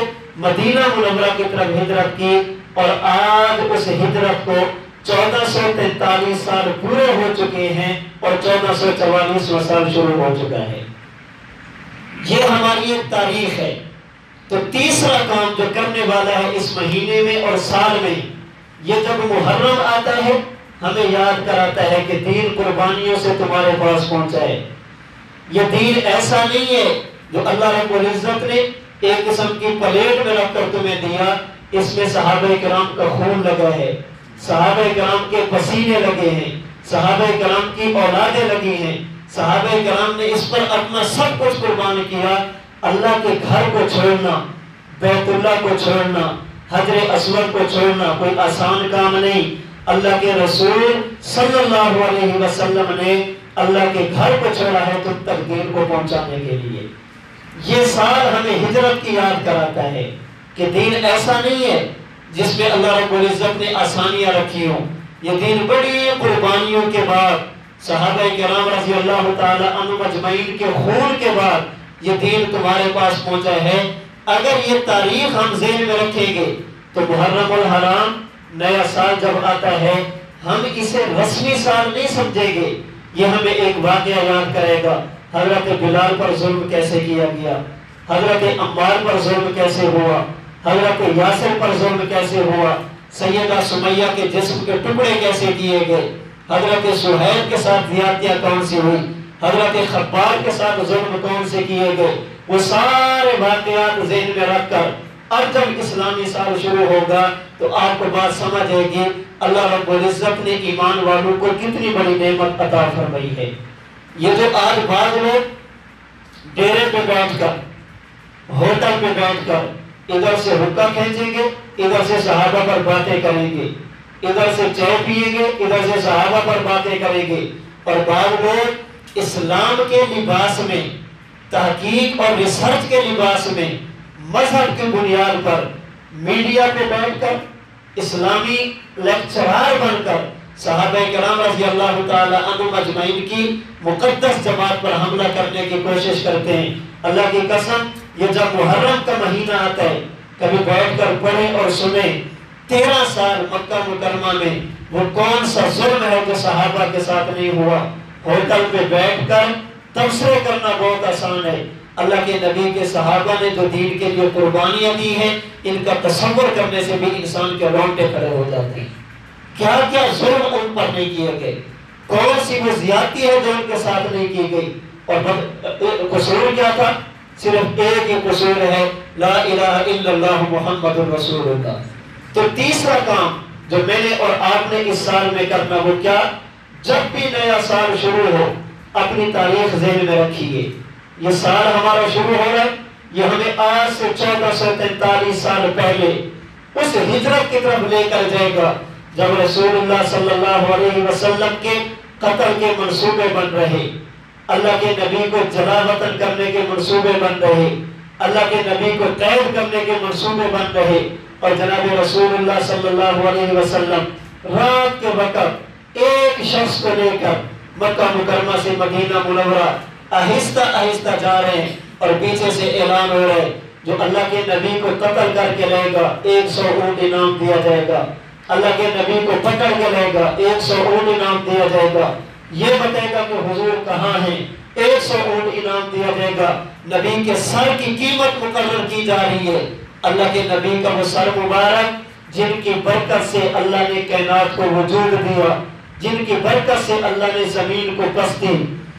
مدینہ منورہ کی طرف ہجرت کی، اور آج اس ہجرت کو 1443 سال پورے ہو چکے ہیں اور 1444 سال شروع ہو چکا ہے۔ یہ ہماری ایک تاریخ ہے۔ تو تیسرا کام جو کرنے والا ہے اس مہینے میں اور سال میں، یہ جب محرم آتا ہے ہمیں یاد کراتا ہے کہ دین قربانیوں سے تمہارے پاس پہنچا ہے۔ یہ دین ایسا نہیں ہے جو اللہ رب العزت نے ایک قسم کی پلیٹ میں رکھ کر تمہیں دیا، اس میں صحابہ کرام کا خون لگا ہے، صحابہ کرام کے پسینے لگے ہیں، صحابہ کرام کی اولادیں لگی ہیں، صحابہ کرام نے اس پر اپنا سب کچھ قربان کیا۔ اللہ کے گھر کو چھوڑنا، بیت اللہ کو چھوڑنا، حجر اسود کو چھوڑنا کوئی آسان کام نہیں۔ اللہ کے رسول صلی اللہ علیہ وسلم نے اللہ کے گھر کو چھوڑا ہے تم تک دین کو پہنچانے کے لیے۔ یہ سال ہمیں ہجرت کی یاد کراتا ہے کہ دین ایسا نہیں ہے جس میں اللہ رب العزت نے آسانیاں رکھی ہوں۔ یہ دین بڑی قربانیوں کے بعد، صحابہ کرام رضی اللہ تعالی عنہ مجمعین کے خون کے بعد یہ دین تمہارے پاس پہنچا ہے۔ اگر یہ تاریخ ہم ذہن میں رکھیں گے تو محرم الحرام نیا سال جب آتا ہے ہم اسے رسمی سال نہیں سمجھیں گے، یہ ہمیں ایک واقعہ یاد کرے گا۔ حضرت بلال پر ظلم کیسے کیا گیا، حضرت عمار پر ظلم کیسے ہوا، حضرت یاسر پر ظلم کیسے ہوا، سیدہ سمیہ کے جسم کے ٹکڑے کیسے کیے گئے، حضرت سہیل کے ساتھ زیادتیاں کون سی ہوئی، حضرت خباب کے ساتھ ظلم کون سے کیے گئے، وہ سارے واقعات ذہن میں رکھ کر اب جب اسلامی سال شروع ہوگا تو آپ کو بات سمجھ آئے گی اللہ رب العزت نے ایمان والوں کو کتنی بڑی نعمت عطا فرمائی ہے۔ یہ جو آج بعض لوگ ڈیرے پہ بیٹھ کر، ہوٹل پہ بیٹھ کر ادھر سے حقہ کھینچیں گے، ادھر سے صحابہ پر باتیں کریں گے، ادھر سے چائے پیئیں گے، ادھر سے صحابہ پر باتیں کریں گے، اور بعض لوگ اسلام کے لباس میں، تحقیق اور ریسرچ کے لباس میں، مذہب کی بنیاد پر میڈیا پہ بیٹھ کر اسلامی لیکچرار بن کر صحابہ کرام رضی اللہ تعالی عنہ مجمعین کی مقدس جماعت پر حملہ کرنے کی کوشش کرتے ہیں۔ اللہ کی قسم یہ جب محرم کا مہینہ آتا ہے کبھی بیٹھ کر پڑھیں اور سنیں 13 سال مکہ مکرمہ میں وہ کون سا ظلم ہے جو صحابہ کے ساتھ نہیں ہوا۔ ہوٹل پہ بیٹھ کر تبصرے کرنا بہت آسان ہے، اللہ کے نبی کے صحابہ نے جو دین کے لیے قربانیاں دی ہیں ان کا تصور کرنے سے بھی انسان کے رونگٹے کھڑے ہو جاتے ہیں۔ کیا کیا ظلم ان پر نہیں کیے گئے، کون سی وہ زیادتی ہے جو ان کے ساتھ نہیں کی گئی، اور قصور کیا تھا؟ صرف ایک ہی قصور ہے، لا الہ الا اللہ محمد رسول اللہ۔ تو تیسرا کام جو میں نے اور آپ نے اس سال میں کرنا وہ کیا؟ جب بھی نیا سال شروع ہو اپنی تاریخ ذہن میں رکھیے، یہ سال ہمارا شروع ہو رہا ہے، یہ ہمیں آج سے 1443 سال پہلے اس ہجرت کی طرف لے کر جائے گا جب رسول اللہ صلی اللہ علیہ وسلم کے قتل کے منصوبے بن رہے، اللہ کے نبی کو جلا وطن کرنے کے منصوبے بن رہے، اللہ کے نبی کو قید کرنے کے منصوبے بن رہے، اور جناب رسول اللہ صلی اللہ علیہ وسلم رات کے وقت ایک شخص کو لے کر مکہ مکرمہ سے مدینہ منورہ آہستہ آہستہ جا رہے ہیں، اور پیچھے سے اعلان ہو رہا ہے جو اللہ کے نبی کو قتل کر کے لائے گا 100 اونٹ انعام دیا جائے گا، اللہ کے نبی کو پکڑ کے لائے گا 100 اونٹ انعام دیا جائے گا، یہ بتائے گا کہ حضور کہاں ہیں، 100 اونٹ انعام دیا جائے گا، نبی کے سر کی قیمت مقرر کی جا رہی ہے، اللہ کے نبی کا وہ سر مبارک جن کی برکت سے اللہ نے کائنات کو وجود دیا، جن کی برکت سے اللہ نے زمین کو پستی،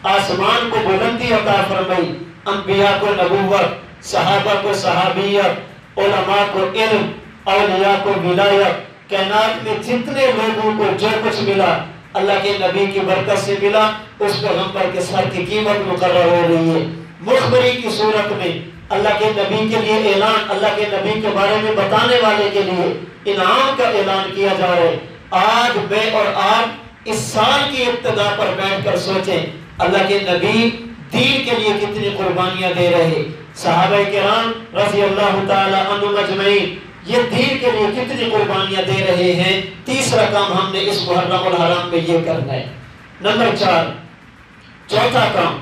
آسمان کو بلندی عطا فرمائی، انبیاء کو نبوت، صحابہ کو صحابیت، علماء کو علم، اولیاء کو ولایت، کائنات میں جتنے لوگوں کو جو کچھ ملا اللہ کے نبی کی برکت سے ملا، اس پیغمبر کے سر کی قیمت مقرر ہو رہی ہے۔ مخبری کی صورت میں اللہ کے نبی کے لیے اعلان، اللہ کے نبی کے بارے میں بتانے والے کے لیے انعام کا اعلان کیا جا رہا ہے۔ آج میں اور آپ اس سال کی ابتدا پر بیٹھ کر سوچیں اللہ کے نبی دین کے لیے کتنی قربانیاں دے رہے، صحابہ کرام رضی اللہ تعالی عنہم اجمعین یہ دین کے لیے کتنی قربانیاں دے رہے ہیں۔ تیسرا کام ہم نے اس محرم الحرام میں یہ کرنا ہے۔ نمبر 4، چوتھا کام،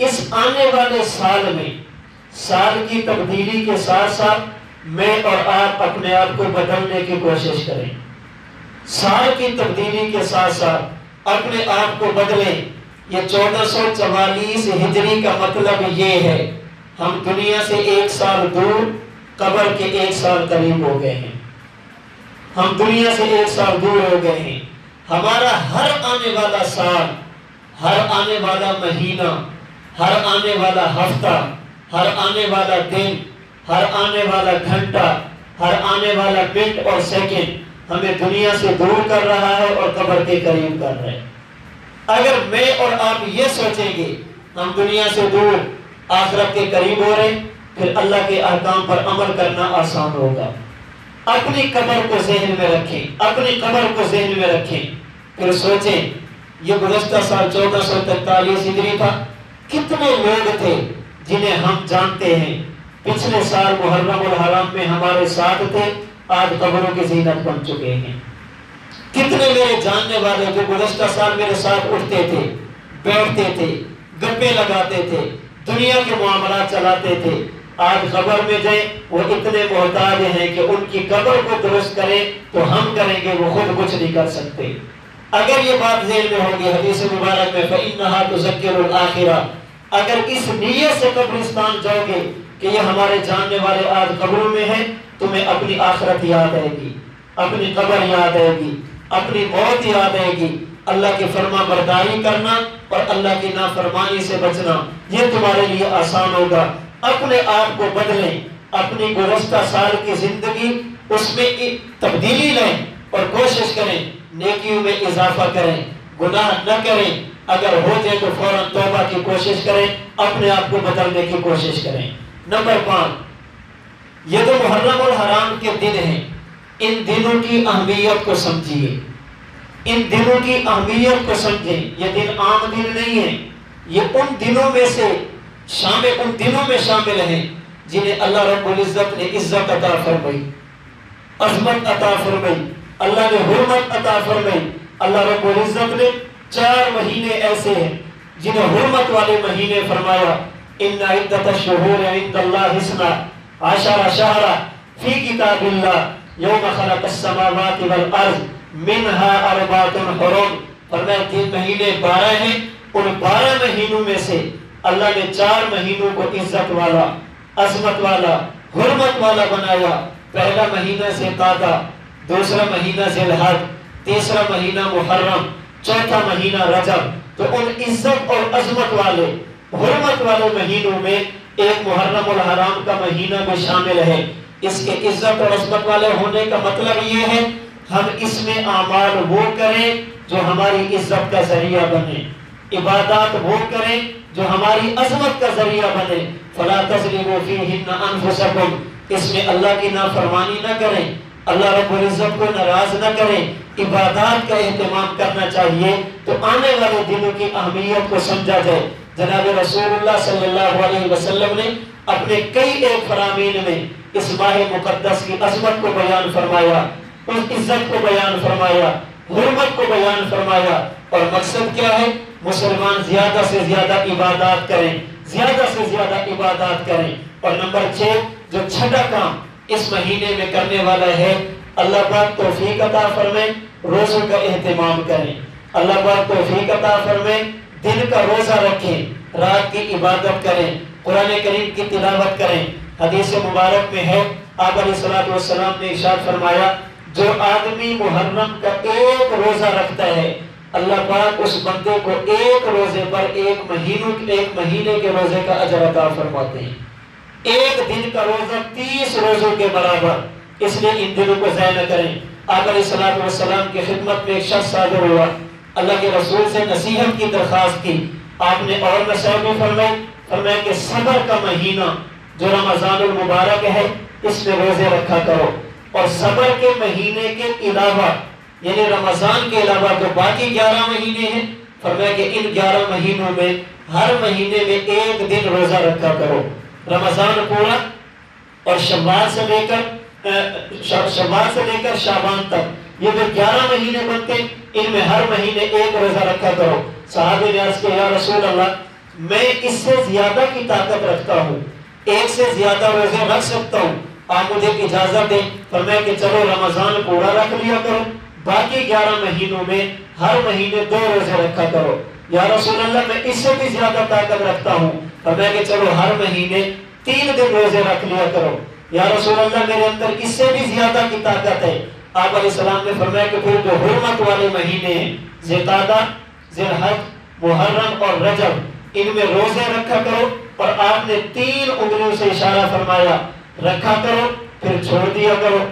اس آنے والے سال میں سال کی تبدیلی کے ساتھ ساتھ میں اور آپ اپنے آپ کو بدلنے کی کوشش کریں۔ سال کی تبدیلی کے ساتھ ساتھ اپنے آپ کو بدلیں۔ یہ 1444 ہجری کا مطلب یہ ہے ہم دنیا سے 1 سال دور، قبر کے 1 سال قریب ہو گئے ہیں۔ ہم دنیا سے 1 سال دور ہو گئے ہیں۔ ہمارا ہر آنے والا سال، ہر آنے والا مہینہ، ہر آنے والا ہفتہ، ہر آنے والا دن، ہر آنے والا گھنٹہ، ہر آنے والا منٹ اور سیکنڈ ہمیں دنیا سے دور کر رہا ہے اور قبر کے قریب کر رہا ہے۔ اگر میں اور آپ یہ سوچیں گے ہم دنیا سے دور آخرت کے قریب ہو رہے، پھر اللہ کے احکام پر عمل کرنا آسان ہوگا۔ اپنی قبر کو ذہن میں رکھیں، اپنی قبر کو ذہن میں رکھیں، پھر سوچیں یہ گزشتہ سال 1443 ہجری تھا، کتنے لوگ تھے جنہیں ہم جانتے ہیں، پچھلے سال محرم الحرام میں ہمارے ساتھ تھے، آج قبروں کی زینت بن چکے ہیں۔ کتنے میرے جاننے والے جو گزشتہ سال میرے ساتھ اٹھتے تھے، بیٹھتے تھے، گپے لگاتے تھے، دنیا کے معاملات چلاتے تھے، آج قبر میں جائیں وہ اتنے محتاج ہیں کہ ان کی قبر کو درست کریں تو ہم کریں گے، وہ خود کچھ نہیں کر سکتے۔ اگر یہ بات ذہن میں ہوگی حدیث مبارک میں فَإِنَّهَا تُذَكِّرُ الْآخِرَةَ، اگر اس نیت سے قبرستان جاؤ گے کہ یہ ہمارے جاننے والے آج قبروں میں ہیں، تمہیں اپنی آخرت یاد آئے گی، اپنی قبر یاد آئے گی، اپنی موت یاد آئے گی۔ اللہ کی فرما برداری کرنا اور اللہ کی نافرمانی سے بچنا یہ تمہارے لیے آسان ہوگا۔ اپنے آپ کو بدلیں، اپنی گزشتہ سال کی زندگی اس میں تبدیلی لائیں اور کوشش کریں نیکیوں میں اضافہ کریں، گناہ نہ کریں، اگر ہو جائے تو فوراً توبہ کی کوشش کریں، اپنے آپ کو بدلنے کی کوشش کریں۔ نمبر 5، یہ جو محرم الحرام کے دن ہیں، ان دنوں کی اہمیت کو سمجھیے، ان دنوں کی اہمیت کو سمجھیں۔ یہ دن عام دن نہیں ہے، یہ ان دنوں میں سے ان دنوں میں شامل ہیں جنہیں اللہ رب العزت نے عزت عطا فرمائی، عظمت عطا فرمائی، اللہ نے حرمت عطا فرمائی۔ اللہ رب العزت نے 4 مہینے ایسے ہیں جنہیں حرمت والے مہینے فرمایا، ان عدت الشہور عند اللہ 12 شہرا فی کتاب اللہ یوم خلق السماوات والارض منها 4 حرم، فرمایا 3 مہینے 12 ہیں، ان 12 مہینوں میں سے اللہ نے 4 مہینوں کو عزت والا، عظمت والا، حرمت والا بنایا۔ پہلا مہینہ ذوالقعدہ، دوسرا مہینہ ذی الحج، تیسرا مہینہ محرم، چوتھا مہینہ رجب۔ تو ان عزت اور عظمت والے، حرمت والے مہینوں میں ایک محرم الحرام کا مہینہ بھی شامل ہے۔ اس کے عزت اور عظمت والے ہونے کا مطلب یہ ہے ہم اس میں اعمال وہ کریں جو ہماری عزت کا ذریعہ بنے، عبادات وہ کریں جو ہماری عظمت کا ذریعہ بنے۔ فلا تظلموا فیہن انفسکم، اس میں اللہ کی نافرمانی نہ کریں، اللہ رب العزت کو ناراض نہ کریں، عبادات کا اہتمام کرنا چاہیے تو آنے والے دنوں کی اہمیت کو سمجھا جائے۔ جناب رسول اللہ صلی اللہ علیہ وسلم نے اپنے کئی ایک فرامین میں اس ماہ مقدس کی عظمت کو بیان فرمایا، اس عزت کو بیان فرمایا، حرمت کو بیان فرمایا، اور مقصد کیا ہے؟ مسلمان زیادہ سے زیادہ عبادات کریں، زیادہ سے زیادہ عبادات کریں۔ اور نمبر 6 جو چھٹا کام اس مہینے میں کرنے والا ہے، اللہ پاک توفیق عطا فرمائے روزوں کا اہتمام کریں، اللہ پاک توفیق عطا فرمائے دن کا روزہ رکھیں، رات کی عبادت کریں، قرآن کریم کی تلاوت کریں۔ حدیث مبارک میں ہے آپ علیہ الصلوۃ والسلام نے ارشاد فرمایا جو آدمی محرم کا ایک روزہ رکھتا ہے اللہ پاک اس بندے کو ایک روزے پر ایک مہینے کے روزے کا اجر عطا فرماتے ہیں۔ ایک دن کا روزہ 30 روزوں کے برابر، اس لیے ان دنوں کو ضائع نہ کریں۔ آپ علیہ الصلوۃ والسلام کی خدمت میں ایک شخص حاضر ہوا، اللہ کے رسول سے نصیحت کی درخواست کی، آپ نے اور نصیحت بھی فرمائی فرمایا کہ صبر کا مہینہ جو رمضان المبارک ہے اس میں روزے رکھا کرو، اور صبر کے مہینے کے علاوہ یعنی رمضان کے علاوہ جو باقی 11 مہینے ہیں، فرمایا کہ ان 11 مہینوں میں ہر مہینے میں ایک دن روزہ رکھا کرو۔ رمضان پورا اور شوال سے لے کر شعبان تک یہ جو 11 مہینے بنتے ہیں، ان میں ہر مہینے ایک روزہ رکھا کرو۔ صحابہ نے عرض کیا یا رسول اللہ میں اس سے زیادہ کی طاقت رکھتا ہوں، ایک سے زیادہ روزے رکھ سکتا ہوں، آپ مجھے اجازت دیں۔ فرمایا کہ چلو رمضان پورا رکھ لیا کرو، باقی 11 مہینوں میں ہر مہینے 2 روزے رکھا کرو۔ یا رسول اللہ میں اس سے بھی زیادہ طاقت رکھتا ہوں، فرمایا کہ چلو ہر مہینے 3 دن روزے رکھ لیا کرو۔ یا رسول اللہ میرے اندر اس سے بھی زیادہ کی طاقت ہے۔ آپ علیہ السلام نے فرمایا کہ پھر جو حرمت والے مہینے ہیں ذوالقعدہ، ذوالحج، محرم اور رجب، ان میں روزے رکھا کرو، اور آپ نے 3 انگلیوں سے اشارہ فرمایا، رکھا کرو پھر چھوڑ دیا کرو،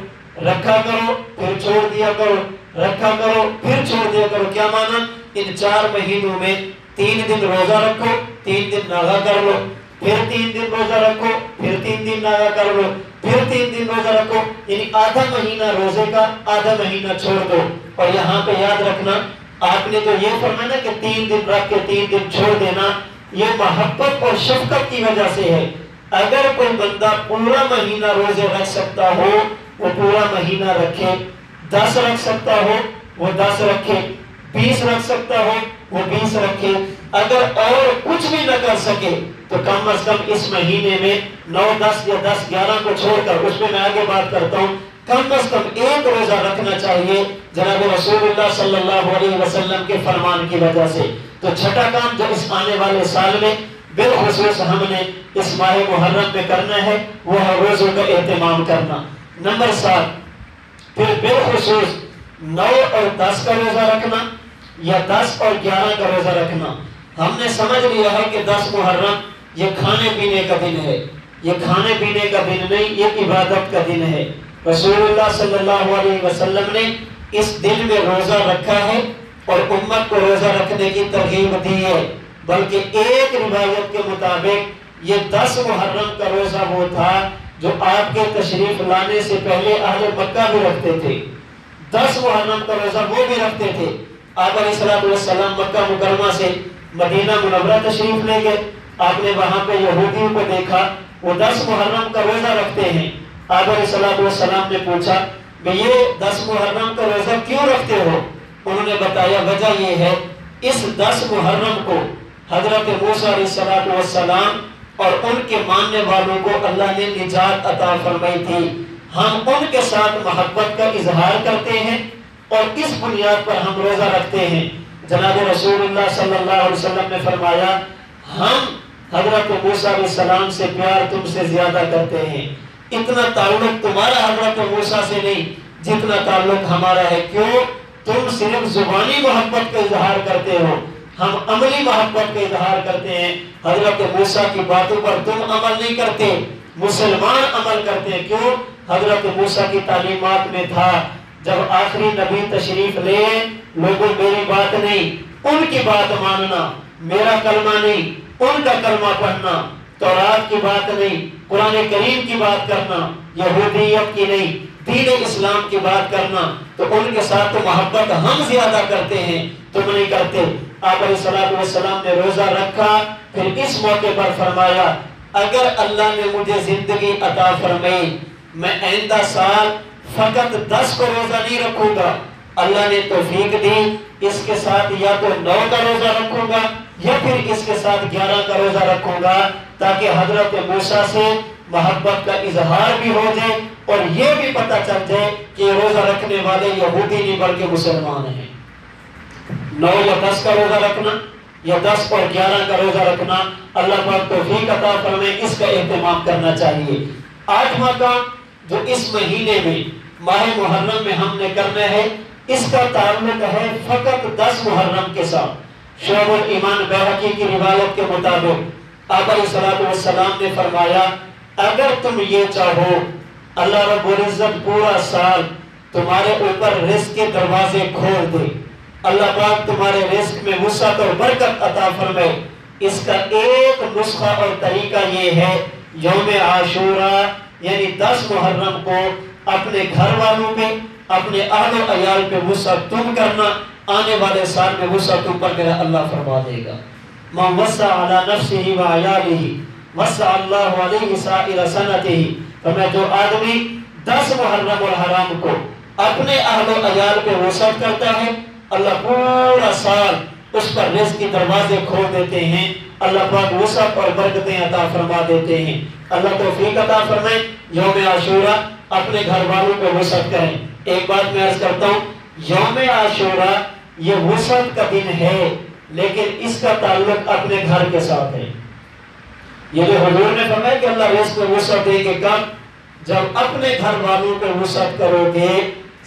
رکھا کرو پھر چھوڑ دیا کرو، رکھا کرو پھر چھوڑ دیا کرو۔ کیا مانا؟ ان 4 مہینوں میں 3 دن روزہ رکھو، 3 دن ناغا کر لو، پھر 3 دن روزہ رکھو، پھر 3 دن ناغا کر لو، پھر 3 دن روزہ رکھو، یعنی آدھا مہینہ روزے کا، آدھا مہینہ چھوڑ دو۔ اور یہاں پہ یاد رکھنا آپ نے جو یہ فرمایا کہ 3 دن رکھ کے 3 دن چھوڑ دینا، یہ محبت اور شفقت کی وجہ سے ہے۔ اگر کوئی بندہ پورا مہینہ روزے رکھ سکتا ہو وہ پورا مہینہ رکھے، 10 رکھ سکتا ہو وہ 10 رکھے، 20 رکھ سکتا ہو وہ 20 رکھے۔ اگر اور کچھ بھی نہ کر سکے تو کم از کم اس مہینے میں 9، 10 یا 10، 11 کو چھوڑ کر، اس میں میں آگے بات کرتا ہوں، کم از کم ایک روزہ رکھنا چاہیے جناب رسول اللہ صلی اللہ علیہ وسلم کے فرمان کی وجہ سے۔ تو چھٹا کام جو اس آنے والے سال میں بالخصوص ہم نے اس ماہ محرم میں کرنا ہے وہ ہے روزوں کا اہتمام کرنا۔ نمبر 7، پھر بالخصوص 9 اور 10 کا روزہ رکھنا یا 10 اور 11 کا روزہ رکھنا۔ ہم نے سمجھ لیا ہے کہ 10 محرم یہ کھانے پینے کا دن ہے، یہ کھانے پینے کا دن نہیں، یہ عبادت کا دن ہے۔ رسول اللہ صلی اللہ علیہ وسلم نے اس دن میں روزہ رکھا ہے اور امت کو روزہ رکھنے کی ترغیب دی ہے، بلکہ ایک روایت کے مطابق یہ 10 محرم کا روزہ وہ تھا جو آپ کے تشریف لانے سے پہلے اہل مکہ بھی رکھتے تھے۔ 10 محرم کا روزہ وہ بھی رکھتے تھے۔ آپ علیہ السلام مکہ مکرمہ سے مدینہ منورہ تشریف لے گئے، آپ نے وہاں پہ یہودیوں کو دیکھا وہ 10 محرم کا روزہ رکھتے ہیں۔ آپ علیہ السلام نے پوچھا کہ یہ 10 محرم کا روزہ کیوں رکھتے ہو؟ انہوں نے بتایا وجہ یہ ہے اس 10 محرم کو حضرت موسیٰ علیہ السلام اور ان کے ماننے والوں کو اللہ نے نجات عطا فرمائی تھی، ہم ان کے ساتھ محبت کا اظہار کرتے ہیں اور اس بنیاد پر ہم روزہ رکھتے ہیں۔ جناب رسول اللہ صلی اللہ علیہ وسلم نے فرمایا ہم حضرت موسیٰ علیہ السلام سے پیار تم سے زیادہ کرتے ہیں، اتنا تعلق تمہارا حضرت موسیٰ سے نہیں جتنا تعلق ہمارا ہے۔ کیوں؟ تم صرف زبانی محبت کا اظہار کرتے ہو، ہم عملی محبت کا اظہار کرتے ہیں۔ حضرت موسیٰ کی باتوں پر تم عمل نہیں کرتے، مسلمان عمل کرتے ہیں۔ کیوں؟ حضرت موسیٰ کی تعلیمات میں تھا جب آخری نبی تشریف لے لوگوں میری بات نہیں ان کی بات ماننا، میرا کلمہ نہیں ان کا کلمہ پڑھنا، تورات کی بات نہیں قرآن کریم کی بات کرنا، یہودیت کی نہیں دین اسلام کی بات کرنا، تو ان کے ساتھ تو محبت ہم زیادہ کرتے ہیں تم نہیں کرتے۔ آپ علیہ السلام نے روزہ رکھا، پھر اس موقع پر فرمایا اگر اللہ نے مجھے زندگی عطا فرمائی میں آئندہ سال فقط 10 کو روزہ نہیں رکھوں گا، اللہ نے توفیق دی اس کے ساتھ یا تو 9 کا روزہ رکھوں گا یا پھر اس کے ساتھ 11 کا روزہ رکھوں گا، تاکہ حضرت موسیٰ سے محبت کا اظہار بھی ہو جائے اور یہ بھی پتہ چل جائے کہ روزہ رکھنے والے یہودی نہیں بلکہ مسلمان ہیں۔ 9 یا 10 کا روزہ رکھنا یا 10 اور 11 کا روزہ رکھنا، اللہ پاک توفیق عطا فرمائے، اس کا اہتمام کرنا چاہیے۔ 8واں کام جو اس مہینے میں ماہ محرم میں ہم نے کرنا ہے، اس کا تعلق ہے فقط 10 محرم کے ساتھ۔ شعب الایمان بیہقی کی روایت کے مطابق آپ علیہ السلام نے فرمایا اگر تم یہ چاہو اللہ رب العزت پورا سال تمہارے اوپر رزق کے دروازے کھول دے، اللہ پاک تمہارے رزق میں وسعت اور برکت عطا فرمائے، اس کا ایک نسخہ اور طریقہ یہ ہے، یوم عاشورہ یعنی 10 محرم کو اپنے گھر والوں پہ، اپنے اہل و عیال پہ وسعت تم کرنا، آنے والے سال میں وسعت تم پر میرا اللہ فرما دے گا۔ من وسع علی نفسہ و عیالہ وسع اللہ علیہ سائر سنتہ، فرمایا جو آدمی 10 محرم الحرام کو اپنے اہل و عیال پہ وسعت کرتا ہے، اللہ پورا سال اس پر رزق کے دروازے کھول دیتے ہیں، اللہ پاک وسعت اور برکتیں عطا فرما دیتے ہیں۔ اللہ توفیق عطا فرمائے، یوم عاشورہ اپنے گھر والوں پہ وسعت کریں۔ ایک بات میں عرض کرتا ہوں، یوم عاشورہ یہ وسعت کا دن ہے، لیکن اس کا تعلق اپنے گھر کے ساتھ ہے۔ یہ جو حضور نے فرمایا کہ اللہ رزق میں وسعت دے گے، کب؟ جب اپنے گھر والوں پہ وسعت کرو گے۔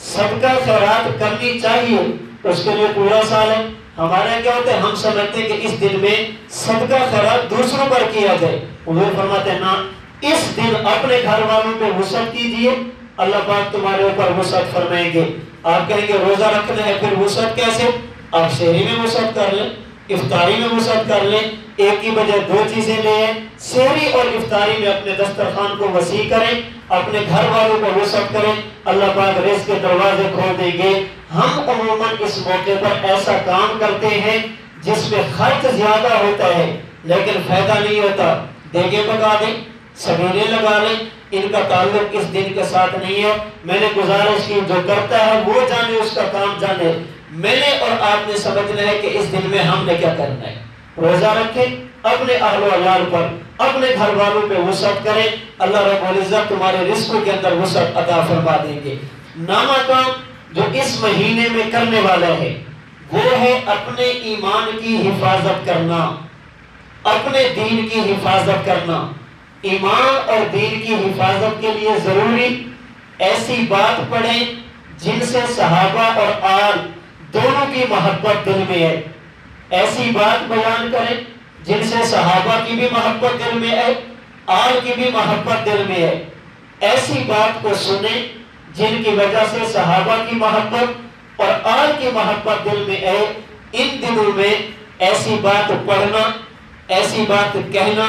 صدقہ خیرات کرنی چاہیے، اس کے لیے پورا سال ہے۔ ہمارے کیا ہوتا ہے، ہم سمجھتے ہیں کہ اس دن میں صدقہ خیرات دوسروں پر کیا جائے۔ حضور فرماتے ہیں نا، اس دن اپنے گھر والوں پہ وسعت کیجئے، اللہ پاک تمہارے اوپر وسعت فرمائیں گے۔ آپ کہیں گے روزہ رکھنا ہے، پھر وسعت کیسے؟ آپ سحری میں وسعت کر لیں، افطاری میں وسعت کر لیں، ایک کی بجائے 2 چیزیں لے ہیں۔ سحری اور افطاری میں اپنے دسترخوان کو وسیع کریں، اپنے گھر والوں کو وسعت کریں، اللہ پاک رزق کے دروازے کھول دیں گے۔ ہم عموماً اس موقع پر ایسا کام کرتے ہیں جس میں خرچ زیادہ ہوتا ہے لیکن فائدہ نہیں ہوتا۔ دیگیں پکا دیں، سبیلے لگا لیں، ان کا تعلق اس دن کے ساتھ نہیں ہے۔ میں نے گزارش کی، جو کرتا ہے وہ جانے، اس کا کام جانے۔ میں نے اور آپ نے سمجھنا ہے کہ اس دن میں ہم نے کیا کرنا ہے۔ روزہ رکھیں، اپنے اہل و عیال پر، اپنے گھر والوں پہ وسعت کریں، اللہ رب العزت تمہارے رزقوں کے اندر وسعت عطا فرما دیں گے۔ نامہ کام جو اس مہینے میں کرنے والا ہے وہ ہے اپنے ایمان کی حفاظت کرنا، اپنے دین کی حفاظت کرنا۔ ایمان اور دین کی حفاظت کے لیے ضروری ایسی بات پڑھیں جن سے صحابہ اور آل دونوں کی محبت دل میں ہے، ایسی بات بیان کریں جن سے صحابہ کی بھی محبت دل میں ہے، آل کی بھی محبت دل میں ہے۔ ایسی بات کو سنیں جن کی وجہ سے صحابہ کی محبت اور آل کی محبت دل میں ہے۔ ان دنوں میں ایسی بات پڑھنا، ایسی بات کہنا،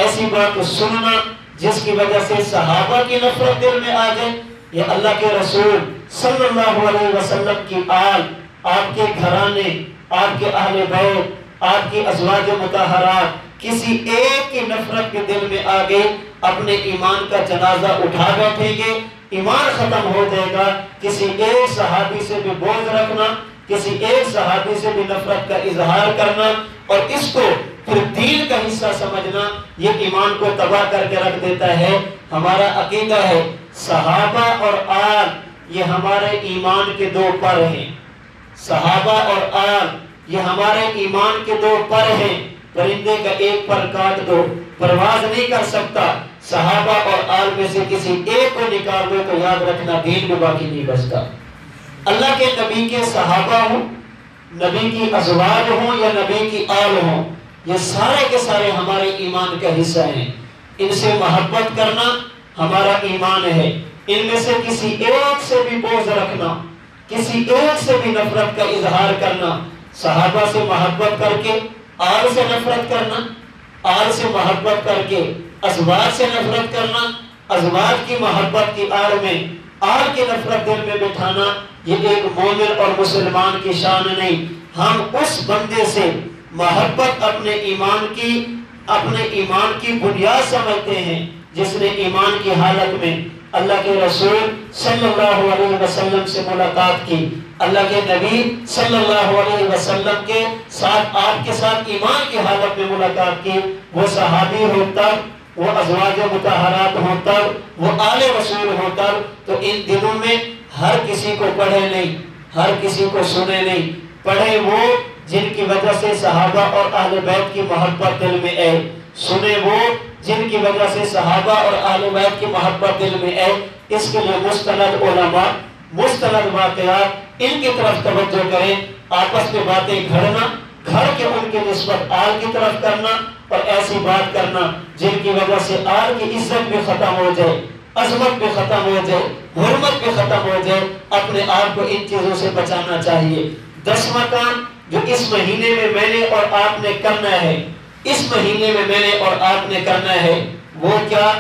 ایسی بات سننا جس کی وجہ سے صحابہ کی نفرت دل میں آ جائے، یا اللہ کے رسول صلی اللہ علیہ وسلم کی آل، آپ کے گھرانے، آپ کے اہل بیت، آپ کی ازواج مطہرات، کسی ایک کی نفرت کے دل میں آ گئی، اپنے ایمان کا جنازہ اٹھا بیٹھیں گے، ایمان ختم ہو جائے گا۔ کسی ایک صحابی سے بھی بغض رکھنا، کسی ایک صحابی سے بھی نفرت کا اظہار کرنا اور اس کو پھر دین کا حصہ سمجھنا، یہ ایمان کو تباہ کر کے رکھ دیتا ہے۔ ہمارا عقیدہ ہے صحابہ اور آل یہ ہمارے ایمان کے 2 پر ہیں، صحابہ اور آل یہ ہمارے ایمان کے 2 پر ہیں۔ پرندے کا ایک پر کاٹ دو، پرواز نہیں کر سکتا، صحابہ اور آل میں سے کسی ایک کو نکال دو تو یاد رکھنا دین میں باقی نہیں بچتا۔ اللہ کے نبی کے صحابہ ہوں، نبی کی ازواج ہوں یا نبی کی آل ہوں، یہ سارے کے سارے ہمارے ایمان کا حصہ ہیں۔ ان سے محبت کرنا ہمارا ایمان ہے۔ ان میں سے کسی ایک سے بھی بغض رکھنا، کسی ایک سے بھی نفرت کا اظہار کرنا، صحابہ سے محبت کر کے آل سے نفرت کرنا، آل سے محبت کر کے ازواج سے نفرت کرنا، ازواج کی محبت کی آڑ میں آل کی نفرت دل میں بٹھانا، یہ ایک مومن اور مسلمان کی شان نہیں۔ ہم اس بندے سے محبت اپنے ایمان کی بنیاد سمجھتے ہیں جس نے ایمان کی حالت میں اللہ کے رسول صلی اللہ علیہ وسلم سے ملاقات کی، اللہ کے نبی صلی اللہ علیہ وسلم کے ساتھ، آپ کے ساتھ ایمان کی حالت میں ملاقات کی۔ وہ صحابی ہو تب، وہ ازواج مطہرات ہو تب، وہ آل رسول ہو تب، تو ان دنوں میں ہر کسی کو پڑھے نہیں، ہر کسی کو سنے نہیں، پڑھے وہ جن کی وجہ سے صحابہ اور اہل بیت کی محبت دل میں ہے، سنے وہ جن کی وجہ سے صحابہ اور اہل بیت کی محبت دل میں ہے۔ اس کے لیے مستند علماء، مستند واقعات، ان کی طرف توجہ کریں، آپس میں باتیں گھڑنا، گھڑ کے ان کی نسبت آل کی طرف کرنا اور ایسی بات کرنا جن کی وجہ سے آل کی عزت بھی ختم ہو جائے، عظمت بھی ختم ہو جائے، حرمت بھی ختم ہو جائے۔ اپنے آپ کو ان چیزوں سے بچانا چاہیے۔ 10واں کام جو اس مہینے میں نے اور آپ نے کرنا ہے، اس مہینے میں نے اور آپ نے کرنا ہے وہ کیا؟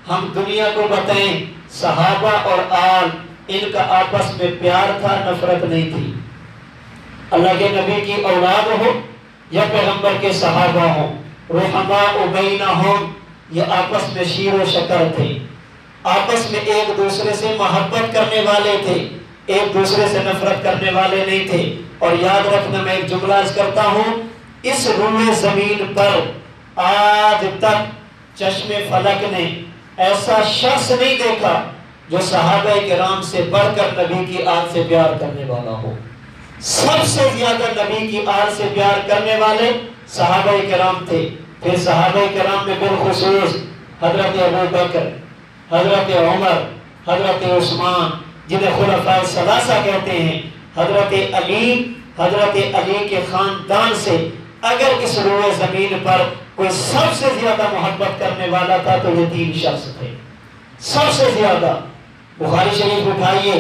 ہم دنیا کو بتائیں صحابہ اور آل ان کا آپس میں پیار تھا، نفرت نہیں تھی۔ اللہ کے نبی کی اولاد ہو یا پیغمبر کے صحابہ ہوں، رحماء بینہم، یہ آپس میں شیر و شکر تھے، آپس میں ایک دوسرے سے محبت کرنے والے تھے، ایک دوسرے سے نفرت کرنے والے نہیں تھے۔ اور یاد رکھنا، میں ایک جملہ عرض کرتا ہوں، اس روئے زمین پر آج تک چشم فلک نے ایسا شخص نہیں دیکھا جو صحابہ کرام سے بڑھ کر نبی کی آل سے پیار کرنے والا ہو۔ سب سے زیادہ نبی کی آل سے پیار کرنے والے صحابہ کرام تھے۔ پھر صحابہ کرام میں بالخصوص حضرت ابو بکر، حضرت عمر، حضرت عثمان جنہیں خلفائے ثلاثہ کہتے ہیں، حضرت علی کے خاندان سے اگر اس روئے زمین پر کوئی سب سے زیادہ محبت کرنے والا تھا تو یہ تین شخص تھے، سب سے زیادہ۔ بخاری شریف اٹھائیے،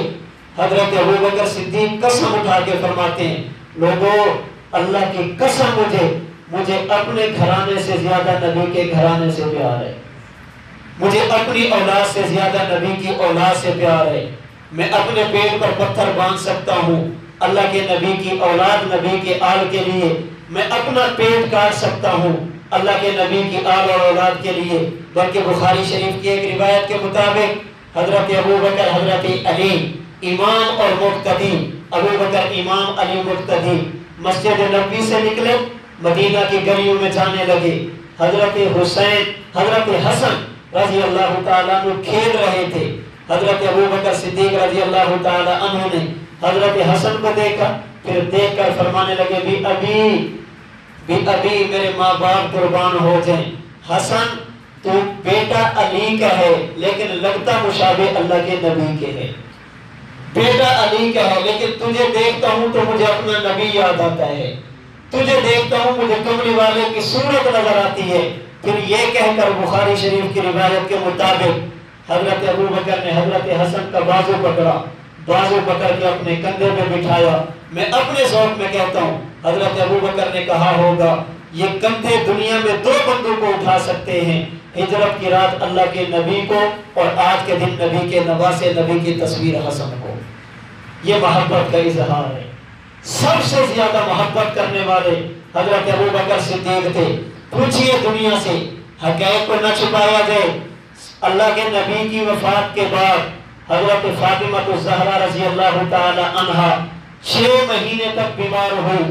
حضرت ابو بکر صدیق قسم اٹھا کے فرماتے ہیں، لوگوں اللہ کی قسم، مجھے اپنے گھرانے سے زیادہ نبی کے گھرانے سے پیار ہے، مجھے اپنی اولاد سے زیادہ نبی کی اولاد سے پیار ہے۔ میں اپنے پیٹ پر پتھر باندھ سکتا ہوں اللہ کے نبی کی اولاد، نبی کے آل کے لیے، میں اپنا پیٹ کاٹ سکتا ہوں اللہ کے نبی کی آل اور اولاد کے لیے۔ بلکہ بخاری شریف کی ایک روایت کے مطابق حضرت ابو بکر، حضرت علی امام اور مقتدی، ابو بکر امام، علی مقتدی، مسجد نبوی سے نکلے، مدینہ کی گلیوں میں جانے لگے۔ حضرت حسین، حضرت حسن رضی اللہ تعالیٰ عنہ کھیل رہے تھے۔ حضرت ابو بکر صدیق رضی اللہ تعالیٰ عنہ نے حضرت حسن کو دیکھا، پھر دیکھ کر فرمانے لگے، بھی ابھی میرے ماں باپ قربان ہو جائیں، حسن تو بیٹا علی کا ہے لیکن لگتا مشابہ اللہ کے نبی کے ہے، بیٹا علی کا ہے لیکن تجھے دیکھتا ہوں تو مجھے اپنا نبی یاد آتا ہے، تجھے دیکھتا ہوں مجھے کملی والے کی صورت نظر آتی ہے۔ پھر یہ کہہ کر بخاری شریف کی روایت کے مطابق حضرت ابو بکر نے حضرت حسن کا بازو پکڑا، بازو پکڑ کے اپنے کندھے پہ بٹھایا۔ میں اپنے ذوق میں کہتا ہوں، حضرت ابو بکر نے کہا ہوگا یہ کندھے دنیا میں دو بندوں کو اٹھا سکتے ہیں، ہجرت کی رات اللہ کے نبی کو اور آج کے دن نبی کے نواسے نبی کی تصویر حسن کو۔ یہ محبت کا اظہار ہے۔ سب سے زیادہ محبت کرنے والے حضرت ابو بکر صدیق تھے۔ پوچھئے دنیا سے، حقائق کو نہ چھپایا جائے، اللہ کے نبی کی وفات کے بعد حضرت فاطمہ الزہرا رضی اللہ تعالی عنہا 6 مہینے تک بیمار ہوئی۔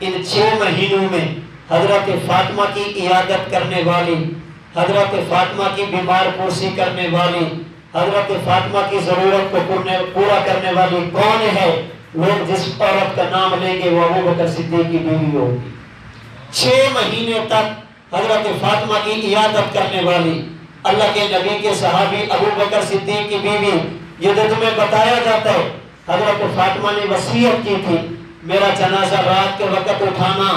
ان 6 مہینوں میں حضرت فاطمہ کی عیادت کرنے والی، حضرت فاطمہ کی بیمار پرسی کرنے والی، حضرت فاطمہ کی ضرورت کو پورا کرنے والی کون ہے؟ لوگ جس عورت کا نام لیں گے وہ ابو بکر صدیق کی بیوی ہوگی۔ 6 مہینے تک حضرت فاطمہ کی عیادت کرنے والی اللہ کے نبی کے صحابی ابو بکر صدیق کی بیوی۔ یہ جو تمہیں بتایا جاتا ہے، حضرت فاطمہ نے وصیت کی تھی میرا جنازہ رات کے وقت اٹھانا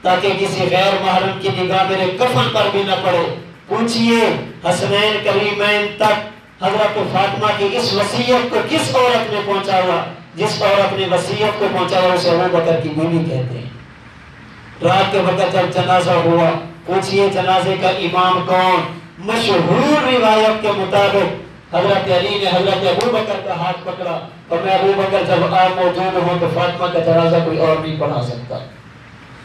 تاکہ کسی غیر محرم کی نگاہ میرے کفن پر بھی نہ پڑے۔ پوچھئے حسنین کریمین تک حضرت فاطمہ کی اس وصیت کو کس عورت نے پہنچایا؟ جس عورت نے وصیت کو پہنچایا اسے ابو بکر کی بیوی کہتے ہیں۔ رات کے وقت جب جنازہ ہوا، پوچھئے جنازے کا امام کون؟ مشہور روایت کے مطابق حضرت علی نے حضرت ابو بکر کا ہاتھ پکڑا، اور میں ابو بکر جب آپ موجود ہوں تو فاطمہ کا جنازہ کوئی اور نہیں پڑھا سکتا۔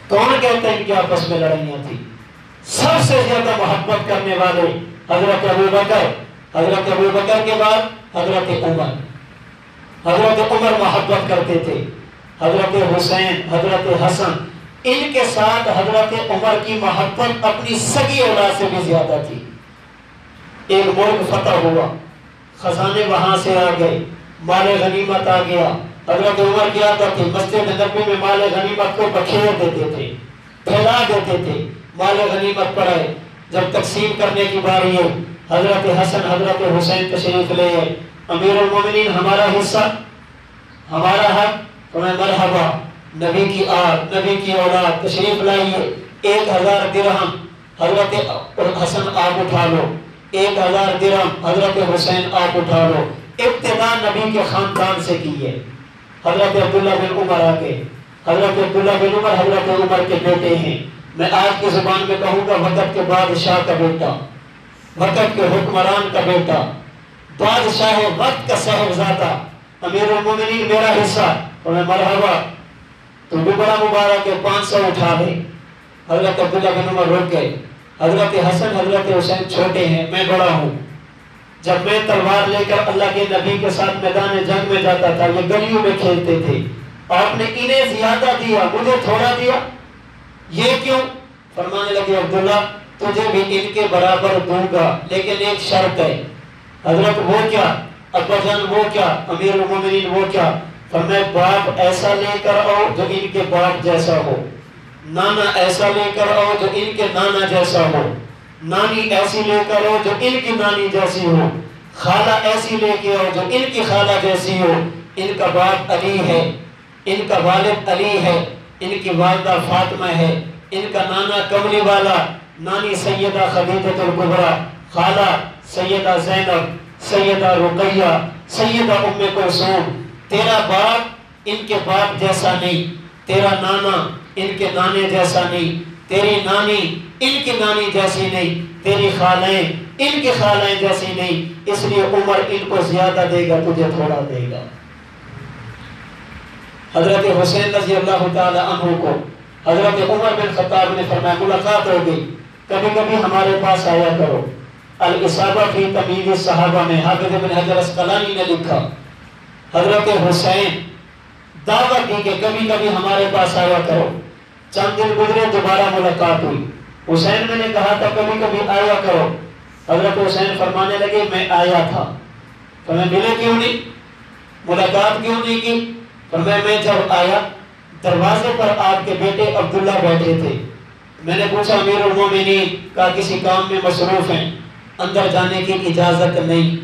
کون کہتے ہیں کہ آپس میں لڑائیاں تھی؟ سب سے زیادہ محبت کرنے والے حضرت ابو بکر، حضرت ابو بکر کے بعد حضرت عمر۔ حضرت عمر محبت کرتے تھے، حضرت حسین، حضرت حسن، ان کے ساتھ حضرت عمر کی محبت اپنی سگی اولاد سے بھی زیادہ تھی۔ ایک ملک فتح ہوا، خزانے وہاں سے آ گئے، مال غنیمت آ گیا۔ حضرت عمر کی عادت تھی مسجد نبوی میں مال غنیمت کو بکھیر دیتے تھے، پھیلا دیتے تھے۔ مال غنیمت پڑے، جب تقسیم کرنے کی باری ہے، حضرت حسن، حضرت حسین تشریف لے آئے۔ امیر المومنین ہمارا حصہ، ہمارا حق، تمہیں مرحبا، نبی کی آل، نبی کی اولاد تشریف لائیے۔ 1000 درہم حضرت حسن آپ اٹھا لو، 1000 درہم حضرت حسین آپ اٹھا لو۔ ابتدا نبی کے خاندان سے کی ہے۔ حضرت عبداللہ بن عمر آگے، حضرت عبداللہ بن عمر حضرت عمر کے بیٹے ہیں، میں آج کی زبان میں کہوں گا وقت کے بادشاہ کا بیٹا، وقت کے حکمران کا بیٹا، بادشاہ وقت کا صاحبزادہ، امیر المومنین میرا حصہ، اور میں مرحبا تو بھی بڑا مبارک ہے، 500 اٹھا لے۔ حضرت عبداللہ بن عمر رک گئے، حضرت حسن حضرت حسین چھوٹے ہیں، میں بڑا ہوں۔ جب میں تلوار لے کر اللہ کے نبی کے ساتھ میدان جنگ میں جاتا تھا، یہ گلیوں میں کھیلتے تھے، آپ نے انہیں زیادہ دیا، مجھے تھوڑا دیا، یہ کیوں؟ فرمانے لگے عبداللہ تجھے بھی ان کے برابر دوں گا، لیکن ایک شرط ہے۔ حضرت وہ کیا؟ ابا جان وہ کیا؟ امیر المومنین وہ کیا؟ فرمایا باپ ایسا لے کر آؤ جو ان کے باپ جیسا ہو، نانا ایسا لے کر آؤ جو ان کے نانا جیسا ہو، نانی ایسی لے کر آؤ جو ان کی نانی جیسی ہو، خالہ ایسی لے کے آؤ جو ان کی خالہ جیسی ہو۔ ان کا باپ علی ہے، ان کا والد علی ہے، ان کی والدہ فاطمہ ہے، ان کا نانا کملی والا، نانی سیدہ خدیجہ الکبریٰ، خالہ سیدہ زینب، سیدہ رقیہ، سیدہ ام کلثوم۔ تیرا باپ ان کے باپ جیسا نہیں، تیرا نانا ان کے نانے جیسا نہیں، تیری نانی ان کی نانی جیسی نہیں، تیری خالیں ان کی خالیں جیسی نہیں، اس لیے عمر ان کو زیادہ دے گا تجھے تھوڑا دے گا۔ حضرت حسین رضی اللہ تعالی عنہ کو حضرت عمر بن خطاب نے فرمایا ملاقات ہو گئی، کبھی کبھی ہمارے پاس آیا کرو۔ الاصابہ فی تمیز الصحابہ میں حافظ ابن حجر اسقلانی نے لکھا، حضرت حسین دعوت دی کہ کبھی کبھی ہمارے پاس آیا کرو۔ چند دن گزرے، دوبارہ ملاقات ہوئی، حسین میں نے کہا تھا کبھی کبھی آیا کرو۔ حضرت حسین فرمانے لگے میں آیا تھا، فرمایا ملے کیوں نہیں، ملاقات کیوں نہیں کی؟ فرمایا میں جب آیا دروازے پر آپ کے بیٹے عبداللہ بیٹھے تھے، میں نے پوچھا امیر المومنین کا کسی کام میں مصروف ہیں، اندر جانے کی اجازت نہیں۔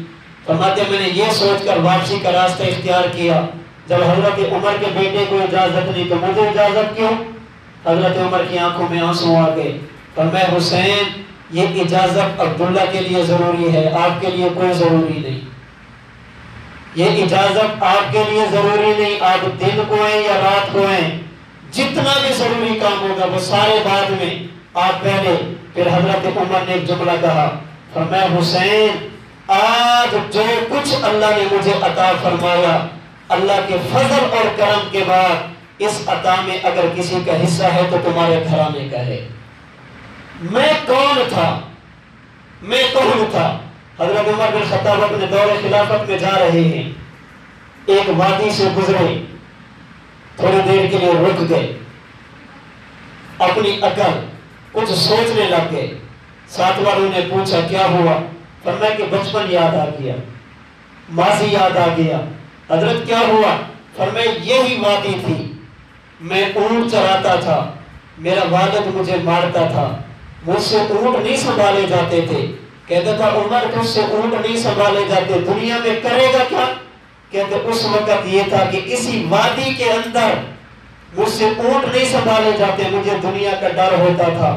فرماتے میں نے یہ سوچ کر واپسی کا راستہ اختیار کیا، جب حضرت عمر کے بیٹے کو اجازت نہیں تو مجھے اجازت کیوں؟ حضرت عمر کی آنکھوں میں آنسو آ گئے۔ فرمایا حسین یہ اجازت عبداللہ کے لیے ضروری ہے، آپ کے لیے کوئی ضروری نہیں، یہ اجازت آپ کے لیے ضروری نہیں، آپ دن کو ہیں یا رات کو ہیں، جتنا بھی ضروری کام ہوگا وہ سارے بعد میں، آپ پہلے۔ پھر حضرت عمر نے ایک جملہ کہا، فرمایا حسین آج جو کچھ اللہ نے مجھے عطا فرمایا، اللہ کے فضل اور کرم کے بعد اس عطا میں اگر کسی کا حصہ ہے تو تمہارے گھرانے کا ہے۔ میں کون تھا؟ میں کون تھا؟ حضرت عمر بن خطاب اپنے دور خلافت میں جا رہے ہیں، ایک وادی سے گزرے، تھوڑی دیر کے لیے رک گئے، اپنی عقل کچھ سوچنے لگ گئے۔ ساتھ والوں نے پوچھا کیا ہوا؟ فرمایا کہ بچپن یاد آ گیا، ماضی یاد آ گیا۔ حضرت کیا ہوا؟ فرمایا یہی وادی تھی، میں اونٹ چراتا تھا، میرا والد مجھے مارتا تھا، مجھ سے اونٹ نہیں سنبھالے جاتے تھے، کہتا تھا عمر تجھ سے اونٹ نہیں سنبھالے جاتے، دنیا میں کرے گا کیا؟ کہتے اس وقت یہ تھا کہ اسی وادی کے اندر مجھ سے اونٹ نہیں سنبھالے جاتے، مجھے دنیا کا ڈر ہوتا تھا۔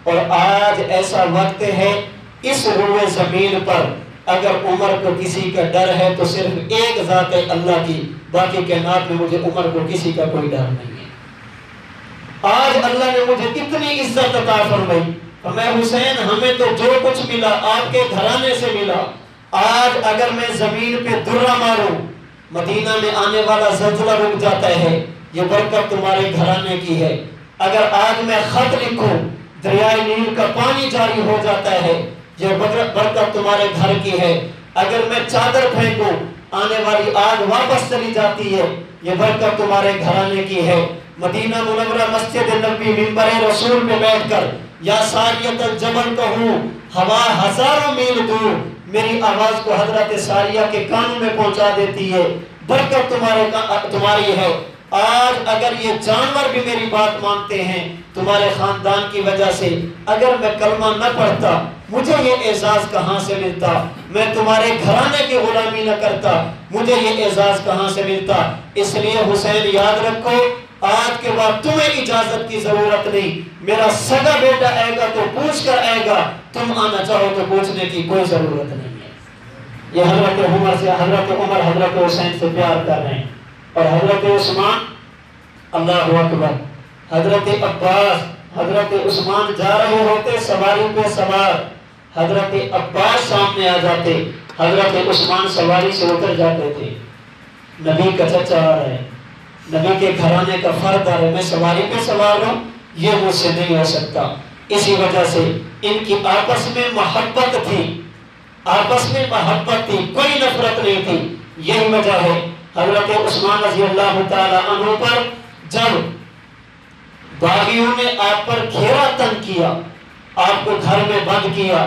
اور آج ایسا وقت ہے اس روئے زمین پر اگر عمر کو کسی کا ڈر ہے تو صرف ایک ذات ہے اللہ کی، باقی کائنات میں مجھے عمر کو کسی کا کوئی ڈر نہیں ہے۔ آج اللہ نے مجھے اتنی عزت عطا فرمائی، میں حسین ہمیں تو جو کچھ ملا آپ کے گھرانے سے ملا۔ آج اگر میں زمین پہ درہ ماروں مدینہ میں آنے والا زلزلہ رک جاتا ہے، یہ برکت تمہارے گھرانے کی ہے۔ اگر آج میں خط لکھوں دریائے نیل کا پانی جاری ہو جاتا ہے، یہ برکت تمہارے گھر کی ہے۔ اگر میں چادر پھینکوں آنے والی آگ واپس چلی جاتی ہے، یہ برکت تمہارے گھرانے کی ہے۔ مدینہ منورہ مسجد نبی منبر رسول پہ بیٹھ کر یا ساریت الجبل کہوں ہوا ہزاروں میل دور، میری آواز کو حضرت ساریہ کے کانوں میں پہنچا دیتی ہے، برکت تمہاری ہے۔ آج اگر یہ جانور بھی میری بات مانتے ہیں تمہارے خاندان کی وجہ سے، اگر میں کلمہ نہ پڑھتا مجھے یہ اعزاز کہاں سے ملتا؟ میں تمہارے گھرانے کی غلامی نہ کرتا مجھے یہ اعزاز کہاں سے ملتا؟ اس لیے حسین یاد رکھو، آج کے بعد تمہیں اجازت کی ضرورت نہیں، میرا سگا بیٹا آئے گا تو پوچھ کر آئے گا، تم آنا چاہو تو پوچھنے کی کوئی ضرورت نہیں ہے۔ یہ حضرت عمر سے حضرت عمر حضرت حسین سے پیار کر رہے ہیں، اور حضرت عثمان اللہ اکبر، حضرت عباس حضرت عثمان جا رہے ہوتے سواری پہ سوار، حضرت عباس سامنے آ جاتے، حضرت عثمان سواری سے اتر جاتے تھے۔ نبی کا چچا آ رہا ہے، نبی کے گھرانے کا فرد آ رہا ہے، میں سواری پہ سوار ہوں، یہ مجھ سے نہیں ہو سکتا۔ اسی وجہ سے ان کی آپس میں محبت تھی، آپس میں محبت تھی، کوئی نفرت نہیں تھی۔ یہی وجہ ہے حضرت عثمان رضی اللہ تعالی عنہ پر جب باغیوں نے آپ پر گھیرا تنگ کیا، آپ کو گھر میں بند کیا،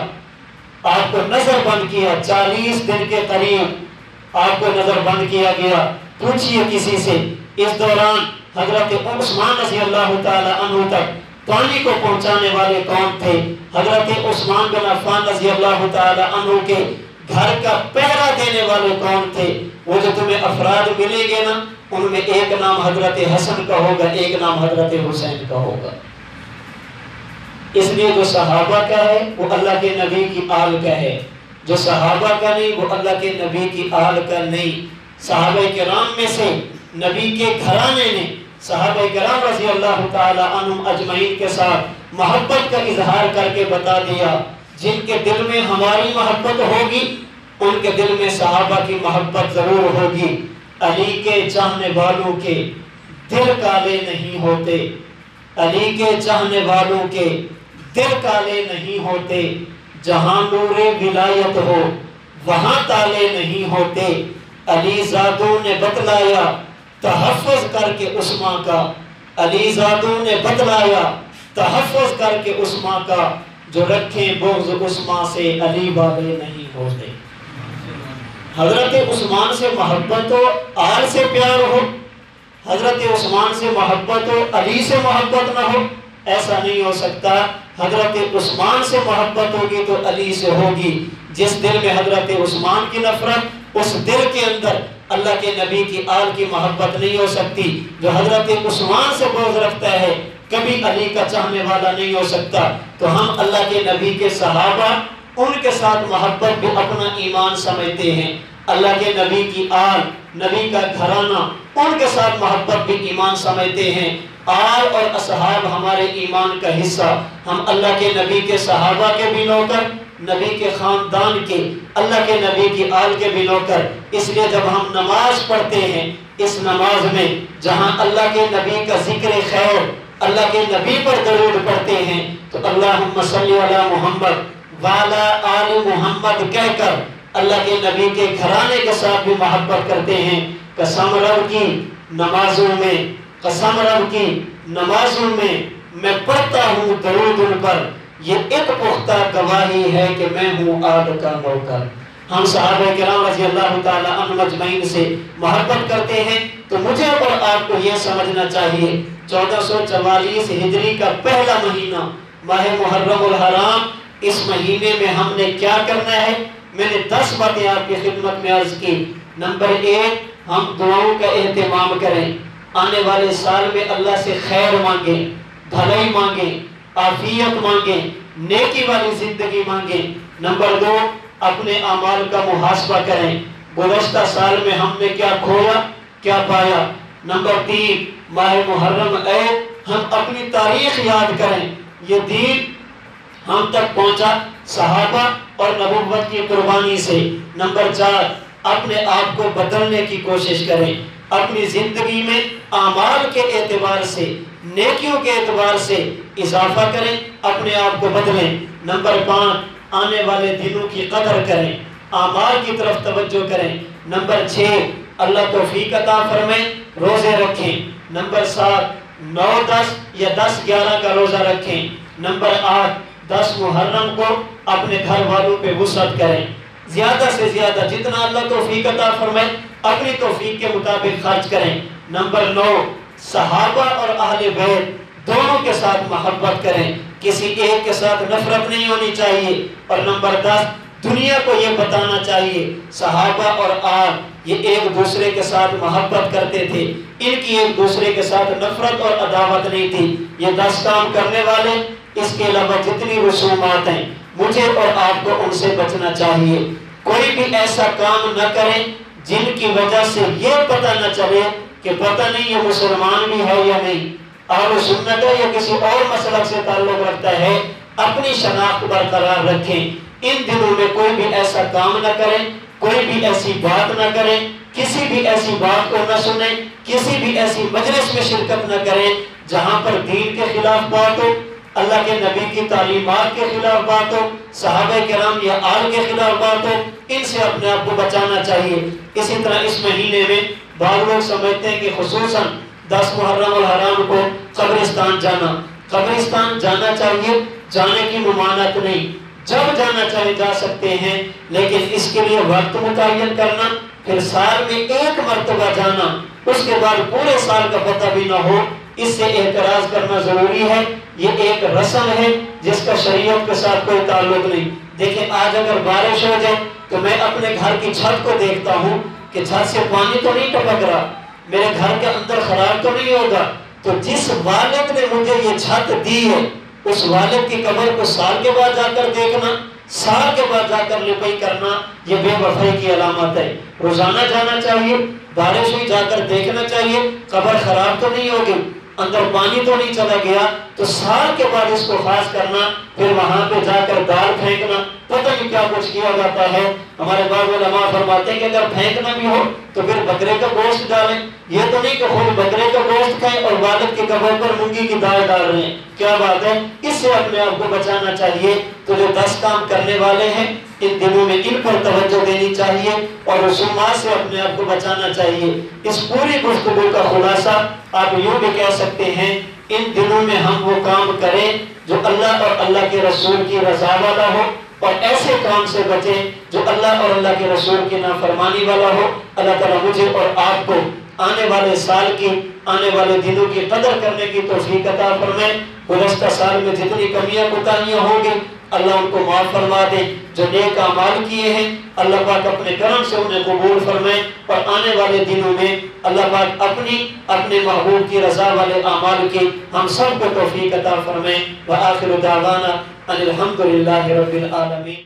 آپ کو نظر بند کیا، 40 دن کے قریب آپ کو نظر بند کیا گیا۔ پوچھئے کسی سے، اس دوران حضرت عثمان رضی اللہ تعالی عنہ تک پانی کو پہنچانے والے کون تھے؟ حضرت عثمان بن عفان رضی اللہ تعالی عنہ کے گھر کا پہرا دینے والے کون تھے؟ وہ جو تمہیں افراد ملیں گے نا، ان میں ایک نام حضرت حسن کا ہوگا، ایک نام حضرت حسین کا ہوگا۔ اس لیے جو صحابہ کا ہے وہ اللہ کے نبی کی آل کا ہے، جو صحابہ کا نہیں وہ اللہ کے نبی کی آل کا نہیں۔ صحابہ کرام میں سے نبی کے گھرانے نے صحابہ کرام رضی اللہ تعالی عنہم اجمعین کے ساتھ محبت کا اظہار کر کے بتا دیا، جن کے دل میں ہماری محبت ہوگی ان کے دل میں صحابہ کی محبت ضرور ہوگی۔ علی کے چاہنے والوں کے دل کالے نہیں ہوتے، علی کے چاہنے والوں کے دل کالے نہیں ہوتے، جہاں نور ولایت ہو وہاں تالے نہیں ہوتے۔ علی زادوں نے بتلایا تحفظ کر کے عثمان کا، علی زادوں نے بتلایا تحفظ کر کے عثمان کا، جو رکھیں بغض عثمان سے علی والے نہیں ہوتے۔ حضرت عثمان سے محبت ہو، آل سے پیار ہو، حضرت عثمان سے محبت ہو، علی سے محبت نہ ہو، ایسا نہیں ہو سکتا۔ حضرت عثمان سے محبت ہوگی تو علی سے ہوگی۔ جس دل میں حضرت عثمان کی نفرت، اس دل کے اندر اللہ کے نبی کی آل کی محبت نہیں ہو سکتی۔ جو حضرت عثمان سے بغض رکھتا ہے کبھی علی کا چاہنے والا نہیں ہو سکتا۔ تو ہم اللہ کے نبی کے صحابہ، ان کے ساتھ محبت بھی اپنا ایمان سمجھتے ہیں۔ اللہ کے نبی کی آل، نبی کا گھرانہ، ان کے ساتھ محبت بھی ایمان سمجھتے ہیں۔ آل اور اصحاب ہمارے ایمان کا حصہ۔ ہم اللہ کے نبی کے صحابہ کے بھی نوکر، نبی کے خاندان کے، اللہ کے نبی کی آل کے بھی نوکر۔ اس لیے جب ہم نماز پڑھتے ہیں، اس نماز میں جہاں اللہ کے نبی کا ذکر خیر، اللہ کے نبی پر درود پڑھتے ہیں، تو اللہم صلی علی محمد وعلی آل محمد کہہ کر اللہ کے نبی کے گھرانے کے ساتھ بھی محبت کرتے ہیں۔ قسم رب کی نمازوں میں، قسم رب کی نمازوں میں پڑھتا ہوں درود ان پر، یہ ایک پختہ گواہی ہے کہ میں ہوں آل کا نوکر۔ ہم صحابہ کرام رضی اللہ تعالی عنہم اجمعین سے محبت کرتے ہیں، تو مجھے اور آپ کو یہ سمجھنا چاہیے 1444 ہجری کا پہلا مہینہ ماہ محرم الحرام، اس مہینے میں ہم نے کیا کرنا ہے؟ میں نے 10 باتیں آپ کی خدمت میں عرض کی۔ نمبر 1، ہم دعاؤں کا اہتمام کریں، آنے والے سال میں اللہ سے خیر مانگیں، بھلائی مانگیں، عافیت مانگیں، نیکی والی زندگی مانگیں۔ نمبر 2، اپنے اعمال کا محاسبہ کریں، گزشتہ سال میں ہم نے کیا کھویا، کیا پایا۔ نمبر 3، ماہ محرم ہم اپنی تاریخ یاد کریں، یہ دین ہم تک پہنچا صحابہ اور نبوت کی قربانی سے۔ نمبر 4، اپنے آپ کو بدلنے کی کوشش کریں، اپنی زندگی میں اعمال کے اعتبار سے، نیکیوں کے اعتبار سے اضافہ کریں، اپنے آپ کو بدلیں۔ نمبر 5، آنے والے دنوں کی قدر کریں، اعمال کی طرف توجہ کریں۔ نمبر 6، اللہ توفیق عطا فرمائے، روزے رکھیں۔ نمبر 7، 9، 10 یا 10، 11 کا روزہ رکھیں۔ نمبر 8، 10 محرم کو اپنے گھر والوں پہ وسعت کریں، زیادہ سے زیادہ جتنا اللہ توفیق عطا فرمائے اپنی توفیق کے مطابق خرچ کریں۔ نمبر 9، صحابہ اور اہل بیت دونوں کے ساتھ محبت کریں، کسی ایک کے ساتھ نفرت نہیں ہونی چاہیے۔ اور نمبر 10، دنیا کو یہ بتانا چاہیے صحابہ اور آل یہ ایک دوسرے کے ساتھ محبت کرتے تھے، ان کی ایک دوسرے کے ساتھ نفرت اور عداوت نہیں تھی۔ یہ 10 کام کرنے والے، اس کے علاوہ جتنی رسومات ہیں مجھے اور آپ کو ان سے بچنا چاہیے۔ کوئی بھی ایسا کام نہ کریں جن کی وجہ سے یہ پتہ نہ چلے کہ پتہ نہیں یہ مسلمان بھی ہے یا نہیں، اہل سنت ہے یا کسی اور مسلک سے تعلق رکھتا ہے، اپنی شناخت برقرار رکھیں۔ ان دنوں میں کوئی بھی ایسا کام نہ کریں، کوئی بھی ایسی بات نہ کریں، کسی بھی ایسی بات کو نہ سنیں، کسی بھی ایسی مجلس میں شرکت نہ کریں جہاں پر دین کے خلاف بات ہو، اللہ کے نبی کی تعلیمات کے خلاف بات ہو، صحابہ کرام یا آل کے خلاف بات ہو۔ ان سے اپنے آپ کو بچانا چاہیے۔ اسی طرح اس مہینے میں بعض لوگ سمجھتے ہیں کہ خصوصاً 10 محرم الحرام کو قبرستان جانا چاہیے، جانے کی ممانعت نہیں، جب جانا چاہے جا سکتے ہیں، لیکن اس کے لیے وقت متعین کرنا، پھر سال میں ایک مرتبہ جانا، اس کے بعد پورے سال کا پتہ بھی نہ ہو، اس سے اعتراض کرنا ضروری ہے۔ یہ ایک رسم ہے جس کا شریعت کے ساتھ کوئی تعلق نہیں۔ دیکھیں آج اگر بارش ہو جائے تو میں اپنے گھر کی چھت کو دیکھتا ہوں کہ چھت سے پانی تو نہیں ٹپک رہا، میرے گھر کے اندر خراب تو نہیں ہوگا، تو جس والد نے مجھے یہ چھت دی ہے اس والد کی قبر کو سال کے بعد جا کر دیکھنا، سال کے بعد جا کر لپائی کرنا، یہ بے وفائی کی علامت ہے۔ روزانہ جانا چاہیے، بارش ہوئی جا کر دیکھنا چاہیے، قبر خراب تو نہیں ہوگی، اندر پانی تو نہیں چلا گیا، تو سال کے بعد اس کو خاص کرنا، پھر وہاں پہ جا کر دال پھینکنا، پتہ نہیں کیا کچھ کیا جاتا ہے۔ ہمارے بعض علماء فرماتے ہیں کہ اگر پھینکنا بھی ہو تو پھر بکرے کا گوشت ڈالیں، یہ تو نہیں کہ خود بکرے کا گوشت کھائیں اور والد کی قبر پر مونگی کی دال ڈال رہے ہیں، کیا بات ہے؟ اس سے اپنے آپ کو بچانا چاہیے۔ تو جو 10 کام کرنے والے ہیں ان دنوں میں ان پر توجہ دینی چاہیے اور رسومات سے اپنے آپ کو بچانا چاہیے۔ اس پوری گفتگو کا خلاصہ آپ یوں بھی کہہ سکتے ہیں، ان دنوں میں ہم وہ کام کریں جو اللہ اور اللہ کے رسول کی رضا والا ہو، اور ایسے کام سے بچیں جو اللہ اور اللہ کے رسول کی نافرمانی والا ہو۔ اللہ تعالیٰ مجھے اور آپ کو آنے والے سال کی، آنے والے دنوں کی قدر کرنے کی توفیق عطا فرمائے۔ گزشتہ سال میں جتنی کمیاں کوتاہیاں ہوں گی اللہ ان کو معاف فرما دے، جو نیک اعمال کیے ہیں اللہ پاک اپنے کرم سے انہیں قبول فرمائے، اور آنے والے دنوں میں اللہ پاک اپنے محبوب کی رضا والے اعمال کی ہم سب کو توفیق عطا فرمائے۔ وآخر دعوانا ان الحمد للہ رب العالمین۔